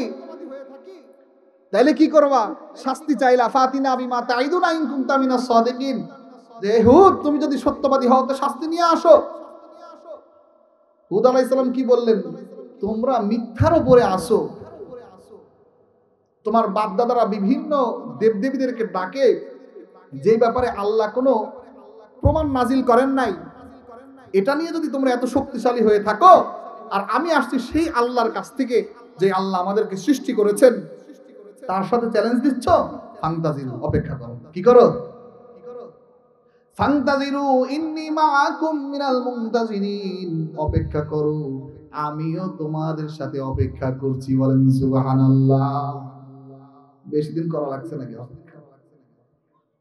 তাহলে কি করবা? শাস্তি চাইলা। ফাতিনা বিমা তাইদুনা ইন কুনতা মিনাস সাদিকিন, যে হুদ তুমি যদি সত্যবাদী হও তো শাস্তি নিয়ে আসো। হুদ আলাইহিস সালাম কি বললেন? তোমরা মিথ্যার উপরে আসো। তোমার বাপ দাদারা বিভিন্ন দেবদেবীদেরকে ডাকে, যে ব্যাপারে আল্লাহ কোনো প্রমাণ নাজিল করেন নাই, এটা নিয়ে যদি তোমরা এত শক্তিশালী হয়ে থাকো, আর আমি আসছি সেই আল্লাহর কাছ থেকে যে আল্লাহ আমাদেরকে সৃষ্টি করেছেন, তার সাথে চ্যালেঞ্জ দিচ্ছ, ফান্তাজিরু, অপেক্ষা করো। কি করো? ফান্তাজিরু ইন্নী মাআকুম মিনাল মুনতাজিরিন, অপেক্ষা করো, আমিও তোমাদের সাথে অপেক্ষা করছি। বলেন সুবহানাল্লাহ। বেশি দিন করা লাগছে নাকি অপেক্ষা?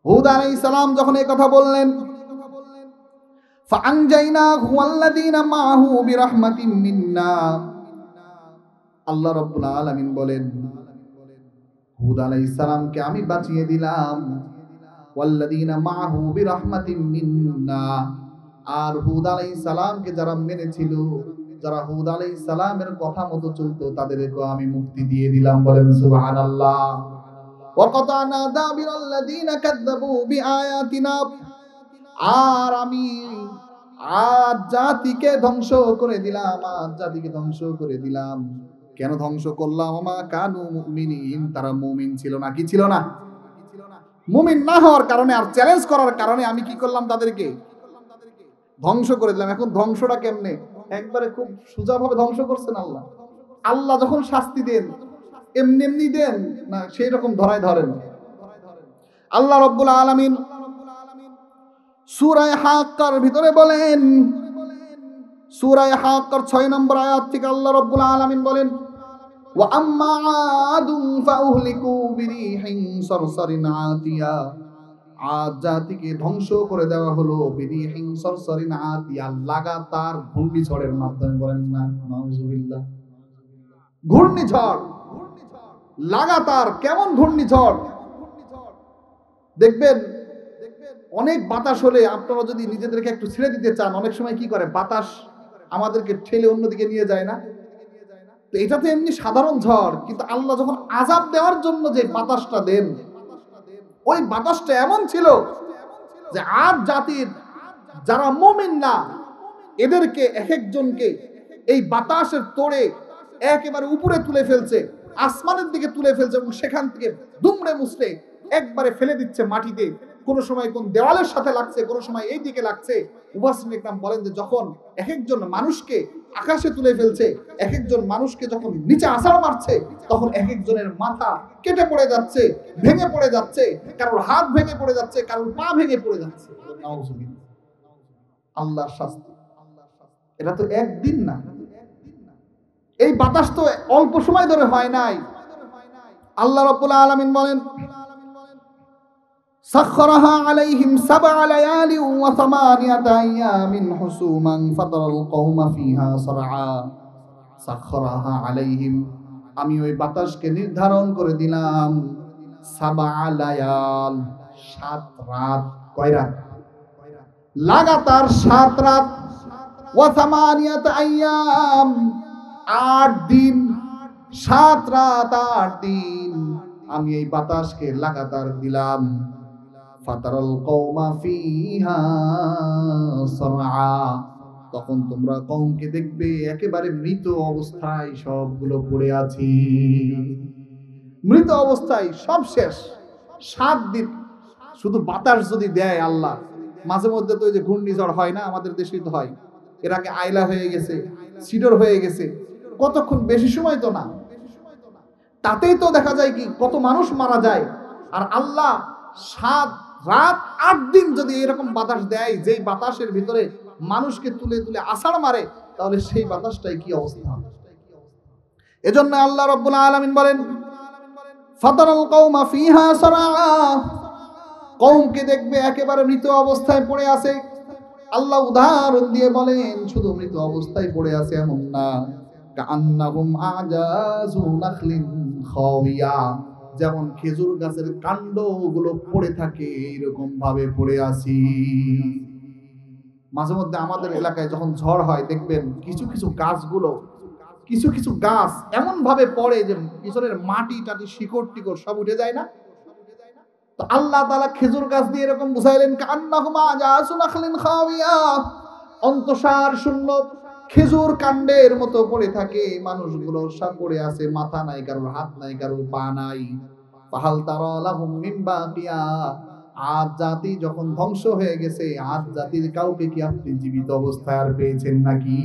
হুদ আলাইহিস সালাম যখন এই কথা বললেন, ফাআনজাইনাহু ওয়াল্লাযীনা মাআহু বিরাহমাতিন মিন্না, আল্লাহ রাব্বুল আলামিন বলেন, হুদ আলাইহিস সালামকে আমি বাঁচিয়ে দিলাম, ওয়াল্লাযীনা মাআহু বিরাহমাতিন মিন্না, আর হুদ আলাইহিস সালামকে যারা মেনেছিল, যারা হুদ আলাইহিস সালামের কথা মতো চলতো, তাদেরকে আমি মুক্তি দিয়ে দিলাম। বলেন সুবহানাল্লাহ। ওয়া কাতানা দাবিরাল্লাযীনা কাযযাবু বিআয়াতিনা, আর আমি আদ জাতিকে ধ্বংস করে দিলাম, আদ জাতিকে ধ্বংস করে দিলাম। কেন ধ্বংস করলাম? ওমা কানু মুমিনিন, তারা মুমিন ছিল না। কি ছিল না? মুমিন না হওয়ার কারণে আর চ্যালেঞ্জ করার কারণে আমি কি করলাম? তাদেরকে ধ্বংস করে দিলাম। এখন ধ্বংসটা কেমনে? একবারে খুব সোজাভাবে ধ্বংস করছেন আল্লাহ। আল্লাহ যখন শাস্তি দেন এমনি এমনি দেন না, সেই রকম ধরায় ধরেন। আল্লাহ রাব্বুল আলামিন সূরা হাক্কার ভিতরে বলেন, সূরা হাক্কার 6 নম্বর আয়াত থেকে আল্লাহ রাব্বুল আলামিন বলেন, ওয়া আম্মা আদুন ফাউহলিকু বিরিহিন সারসারিন আতিয়া, আদ জাতিকে ধ্বংস করে দেওয়া হলো বিরিহিন সারসারিন আতিয়া, লাগাতার ঘূর্ণিঝড়ের মাধ্যমে। বলেন না নাউজুবিল্লাহ। ঘূর্ণিঝড় লাগাতার। কেমন ঘূর্ণিঝড়? দেখবেন অনেক বাতাস হলে আপনারা যদি নিজেদেরকে একটু ছেড়ে দিতে চান, অনেক সময় কি করে? বাতাস আমাদেরকে ঠেলে অন্যদিকে নিয়ে যায় না? তো এটা তো এমনি সাধারণ ঝড়, কিন্তু আল্লাহ যখন আযাব দেওয়ার জন্য যে বাতাসটা দেন, ওই বাতাসটা এমন ছিল যে আদ জাতির যারা মুমিন না, এদেরকে এক একজনকে এই বাতাসের তোড়ে একেবারে উপরে তুলে ফেলছে, আসমানের দিকে তুলে ফেলছে, এবং সেখান থেকে দুমড়ে মুচড়ে একবারে ফেলে দিচ্ছে মাটিতে। কোন সময় কোন দেওয়ালের সাথে লাগছে, কোন সময় এই দিকে লাগছে। মুফাসসিরিন ইকরাম বলেন যে যখন এক একজন মানুষকে আকাশে তুলে ফেলছে, এক একজন মানুষকে যখন নিচে আছাড় মারছে, তখন এক একজনের মাথা কেটে পড়ে যাচ্ছে, ভেঙে পড়ে যাচ্ছে, কারোর হাত ভেঙে পড়ে যাচ্ছে, কারোর পা ভেঙে পড়ে যাচ্ছে। নাউযুবিল্লাহ। আল্লাহর শাস্তি। এটা তো একদিন না, এই বাতাস তো অল্প সময় ধরে হয় নাই। আল্লাহ রাব্বুল আলামিন বলেন সাখখারাহা আলাইহিম সাবআ লায়ালি ওয়া সামানিয়াতা আইয়ামিন হুসুমান ফাতারাল কওমা ফিহা সারআ। সাখখারাহা আলাইহিম, আমি ওই বাতাসকে নির্ধারণ করে দিলাম সাবআ লায়াল, 7 রাত। কয় রাত? লাগাতার 7 রাত। ওয়া সামানিয়াতা আইয়াম, 8 দিন। 7 রাত 8 দিন আমি এই বাতাসকে লাগাতার দিলাম। ফাতারাল কওমা ফিহা সারআ, তখন তোমরা কওমকে দেখবে একেবারে মৃত অবস্থায় সবগুলো পড়ে আছে, মৃত অবস্থায় সব শেষ। 7 দিন শুধু বাতাস যদি দেয় আল্লাহ। মাঝে মধ্যে তো ওই যে ঘূর্ণিঝড় হয় না, আমাদের দেশেই তো হয়। এর আগে আইলা হয়ে গেছে, সিডর হয়ে গেছে, কতক্ষণ, বেশি সময় তো না, তাতেই তো দেখা যায় কি কত মানুষ মারা যায়। আর আল্লাহ 7 রাত 8 দিন যদি এরকম বাতাস দেয়, যেই বাতাসের ভিতরে মানুষকে তুলে তুলে আছাড় মারে, তাহলে সেই বাতাসটাই কি অবস্থা হবে। এজন্য আল্লাহ রাব্বুল আলামিন বলেন ফাতারাল কওমা ফিহা সারআ, কওমকে দেখবে একেবারে মৃত অবস্থায় পড়ে আছে। আল্লাহ উদাহরণ দিয়ে বলেন শুধু মৃত অবস্থায় পড়ে আছে এমন না, কাআন্নাহুম আজাযু নাখলিন খাওয়িয়া, যেমন খেজুর গাছের কাণ্ডগুলো পড়ে থাকে এইরকম ভাবে পড়ে আছি। মাঝে মধ্যে আমাদের এলাকায় যখন ঝড় হয় দেখবেন কিছু কিছু গাছগুলো, কিছু কিছু গাছ এমন ভাবে পড়ে যে পিছনের মাটি টাটি শিকড় টিকড় সব উঠে যায় না। তো আল্লাহ তাআলা খেজুর গাছ দিয়ে এরকম বুঝাইলেন কাআন্নাহুম আজাযু নাখলিন খাওয়িয়া, অন্তঃসার শূন্য খেজুর কাণ্ডের মতো পড়ে থাকে মানুষগুলো, সব পড়ে আছে, মাথা নাই কারোর, হাত নাই কারোর, পা নাই। ফাহাল তারা লাহুম মিন বাকিয়া, আদ জাতি যখন ধ্বংস হয়ে গেছে, আদ জাতির কাউকে কি আপনি জীবিত অবস্থায় আর পেয়েছেন নাকি?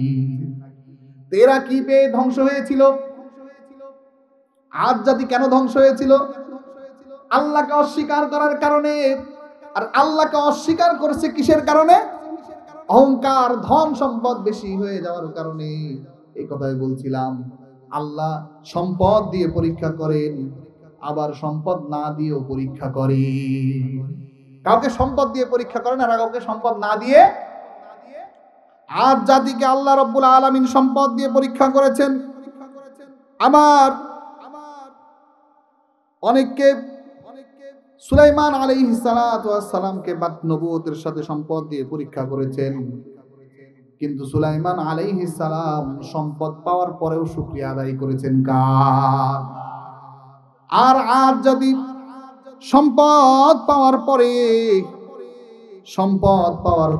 তেরা কি পেয়ে ধ্বংস হয়েছিল? আদ জাতি কেন ধ্বংস হয়েছিল? আল্লাহকে অস্বীকার করার কারণে। আর আল্লাহকে অস্বীকার করেছে কিসের কারণে? অহংকার, ধন সম্পদ বেশি হয়ে যাওয়ার কারণে। এই কথাই বলছিলাম, আল্লাহ সম্পদ দিয়ে পরীক্ষা করেন, আবার সম্পদ না দিয়েও পরীক্ষা করেন। কাউকে সম্পদ দিয়ে পরীক্ষা করেন আর কাউকে সম্পদ না দিয়ে। আদ জাতিকে আল্লাহ রাব্বুল আলামিন সম্পদ দিয়ে পরীক্ষা করেছেন। আমার অনেককে সুলাইমান আলাইহিস সালাতু ওয়াস সালামকে নবুয়তের সাথে সম্পদ দিয়ে পরীক্ষা করেছেন, কিন্তু সুলাইমান আলাইহিস সালাম সম্পদ পাওয়ার পরেও শুকরিয়া আদায় করেছেন কার? আর আদ যদি সম্পদ পাওয়ার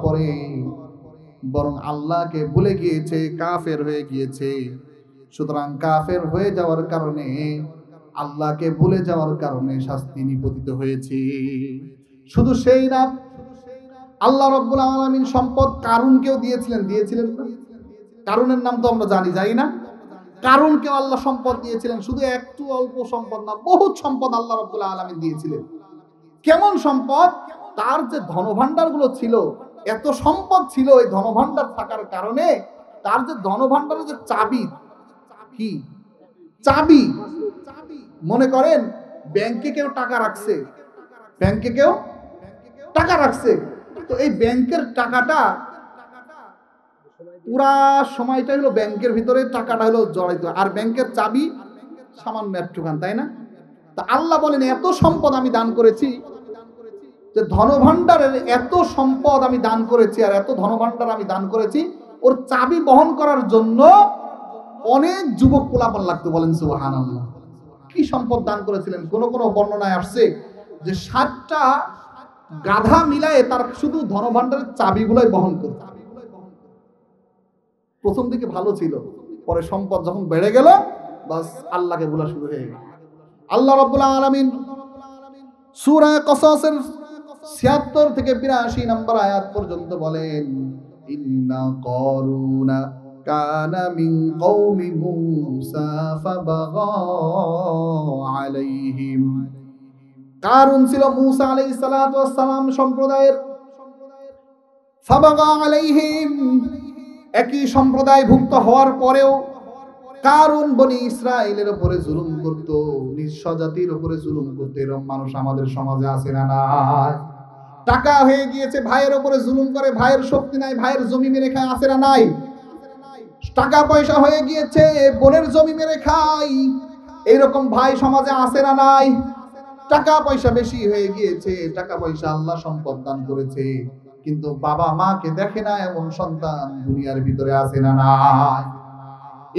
পরে বরং আল্লাহকে ভুলে গিয়েছে, কাফের হয়ে গিয়েছে। সুতরাং কাফের হয়ে যাওয়ার কারণে, আল্লাহকে ভুলে যাওয়ার কারণে শাস্তি নিপতিত হয়েছে। শুধু সেই না, আল্লাহ রাব্বুল আলামিন সম্পদ কারুনকেও দিয়েছিলেন না? কারুনের নাম তো আমরা জানি না? কারুনকেও আল্লাহ সম্পদ দিয়েছিলেন, শুধু একটু অল্প সম্পদ না, বহুত সম্পদ আল্লাহ রাব্বুল আলামিন দিয়েছিলেন। কেমন সম্পদ? তার যে ধনভাণ্ডারগুলো ছিল, এত সম্পদ ছিল, এই ধনভাণ্ডার থাকার কারণে তার যে ধনভাণ্ডারের যে চাবি, কি চাবি, মনে করেন ব্যাংকে কেউ টাকা রাখছে, তো এই ব্যাংকের টাকাটা পুরা সময়টা হলো ব্যাংকের ভিতরে, টাকাটা হলো জড়াইতো, আর ব্যাংকের চাবি সামান্য একটুখান, তাই না? তা আল্লাহ বলেন এত সম্পদ আমি দান করেছি, যে ধনভাণ্ডারের এত সম্পদ আমি দান করেছি, আর এত ধনভাণ্ডার আমি দান করেছি, ওর চাবি বহন করার জন্য অনেক যুবক পোলাপান লাগতো। বলেন সুবহানাল্লাহ। কি সম্পদ দান করেছিলেন? কোন কোন বর্ণনায় আসছে যে 7টা গাধা মিলায়ে তার শুধু ধনভাণ্ডারের চাবিগুলোই বহন করত। প্রথম দিকে ভালো ছিল, পরে সম্পদ যখন বেড়ে গেল, বাস আল্লাহকে ভোলা শুরু হয়ে গেল। আল্লাহ রাব্বুল আলামিন সূরা কসসের 76 থেকে 82 নম্বর আয়াত পর্যন্ত বলেন, ইন্না কারুনা কানা মিন কওমি মূসা ফাবাগা আলাইহিম। কারুন ছিল মূসা আলাইহিস সালাতু ওয়াস সালাম সম্প্রদায়ের। ফাবাগা আলাইহিম, একই সম্প্রদায়ভুক্ত হওয়ার পরেও কারুন বনি ইসরাইলের উপরে জুলুম করত, নিজ স্বজাতির উপরে জুলুম করত। এরকম মানুষ আমাদের সমাজে আছে না নাই? টাকা হয়ে গিয়েছে, ভাইয়ের উপরে জুলুম করে, ভাইয়ের শক্তি নাই, ভাইয়ের জমি মেরে খায়, আছে না নাই? টাকা পয়সা হয়ে গিয়েছে, বোনের জমি মেরে খাই, এইরকম ভাই সমাজে আছে না নাই? টাকা পয়সা বেশি হয়ে গিয়েছে, টাকা পয়সা আল্লাহ সম্পদ দান করেছে, কিন্তু বাবা মাকে দেখে না, এমন সন্তান দুনিয়ার ভিতরে আছে না নাই?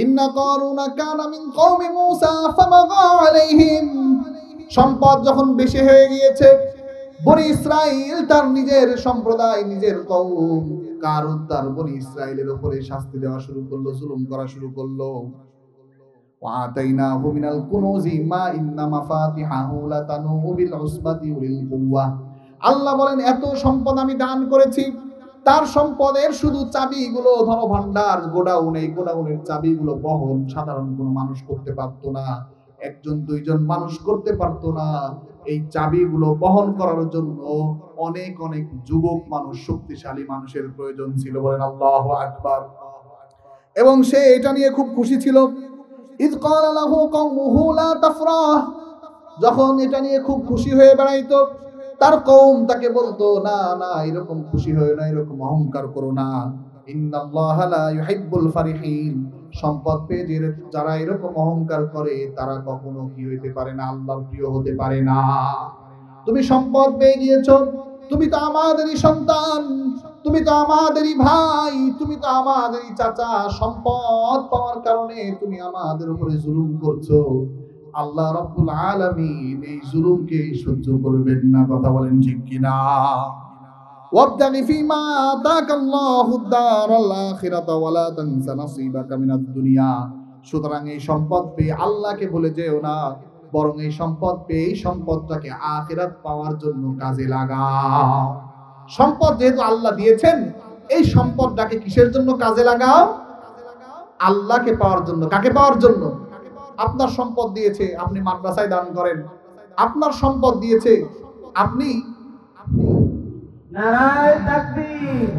ইন্না কারুনা কানা মিন কওমি মূসা ফাবাগা আলাইহিম। সম্পদ যখন বেশি হয়ে গিয়েছে, বনি ইসরাইল তার নিজের সম্প্রদায়, নিজের কওম, কারুন তার বনি ইসরাইলের উপরে শাস্তি দেওয়া শুরু করলো, জুলুম করা শুরু করলো। ওয়াতাইনাহু মিনাল কুনুজি মা ইন্না মাফাতিহাহু লাতানু বিল উসবাতি উলিল কুওয়া। আল্লাহ বলেন, এত সম্পদ আমি দান করেছি, তার সম্পদের শুধু চাবিগুলো, ধনভাণ্ডার, গোডাউন, এই গোডাউনের চাবিগুলো বহন সাধারণ কোনো মানুষ করতে পারতো না, একজন দুইজন মানুষ করতে পারতো না। এই চাবিগুলো বহন করার জন্য অনেক অনেক যুবক মানুষ, শক্তিশালী মানুষের প্রয়োজন ছিল। বলেন আল্লাহু আকবার। এবং সে এটা নিয়ে খুব খুশি ছিল। ইয ক্বালা লাহু কওমুহু লা তাফরাহ, যখন এটা নিয়ে খুব খুশি হয়ে বেড়াইতো, তার কওম তাকে বলতো, না না, এরকম খুশি হয়ো না, এরকম অহংকার করো না। ইন্নাল্লাহা লা ইউহিব্বুল ফারিহিন, সম্পদ পেয়ে যারা এরকম অহংকার করে তারা কখনো কি হইতে পারে না, আল্লাহর প্রিয় হতে পারে না। তুমি সম্পদ পেয়ে গিয়েছো, তুমি তো আমাদেরই সন্তান, তুমি তো আমাদেরই ভাই, তুমি তো আমাদেরই চাচা, সম্পদ পাওয়ার কারণে তুমি আমাদের উপরে জুলুম করছো। আল্লাহ রাব্বুল আলামিন এই জুলুমকে সহ্য করবেন না। কথা বলেন ঠিক কিনা? ওয়াবতাগি ফীমা আতাকাল্লাহুদ দারাল আখিরাতা ওয়ালা তানসা নাসীবাকা মিনাদ দুনিয়া। সুতরাং এই সম্পদ পেয়ে আল্লাহকে ভুলে যেও না, বরং এই সম্পদ পেয়ে এই সম্পদটাকে আখিরাত পাওয়ার জন্য কাজে লাগাও। সম্পদ যেহেতু আল্লাহ দিয়েছেন, এই সম্পদটাকে কিসের জন্য কাজে লাগাও? আল্লাহকে পাওয়ার জন্য। কাকে পাওয়ার জন্য? আপনার সম্পদ দিয়েছে, আপনি মাদ্রাসায় দান করেন। আপনার সম্পদ দিয়েছে, আপনি নারায়ে তাকবীর।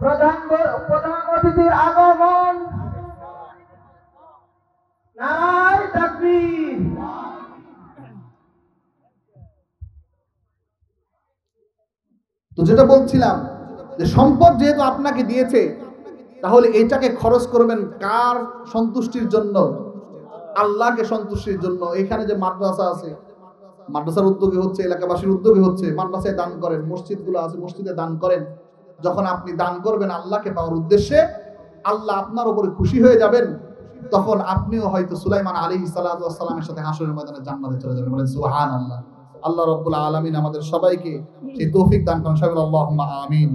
প্রধান অতিথির আগমন। নারায়ে তাকবীর। তো যেটা বলছিলাম, যে সম্পদ যেহেতু আপনাকে দিয়েছে, তাহলে এইটাকে খরচ করবেন কার সন্তুষ্টির জন্য? আল্লাহকে সন্তুষ্টির জন্য। এখানে যে মাদ্রাসা আছে, মাদ্রাসার উদ্যোগে হচ্ছে, এলাকাবাসীর উদ্যোগে হচ্ছে, মাদ্রাসায় দান করেন, মসজিদগুলো আছে, মসজিদে দান করেন। যখন আপনি দান করবেন আল্লাহকে পাওয়ার উদ্দেশ্যে, আল্লাহ আপনার উপরে খুশি হয়ে যাবেন, তখন আপনিও হয়তো সুলাইমান আলাইহিস সালাতু ওয়াস সালামের সাথে হাশরের ময়দানে জান্নাতে চলে যাবেন। বলেন সুবহানাল্লাহ। আল্লাহ রাব্বুল আলামিন আমাদের সবাইকে সেই তৌফিক দান করেন। সবাই আল্লাহুম্মা আমিন।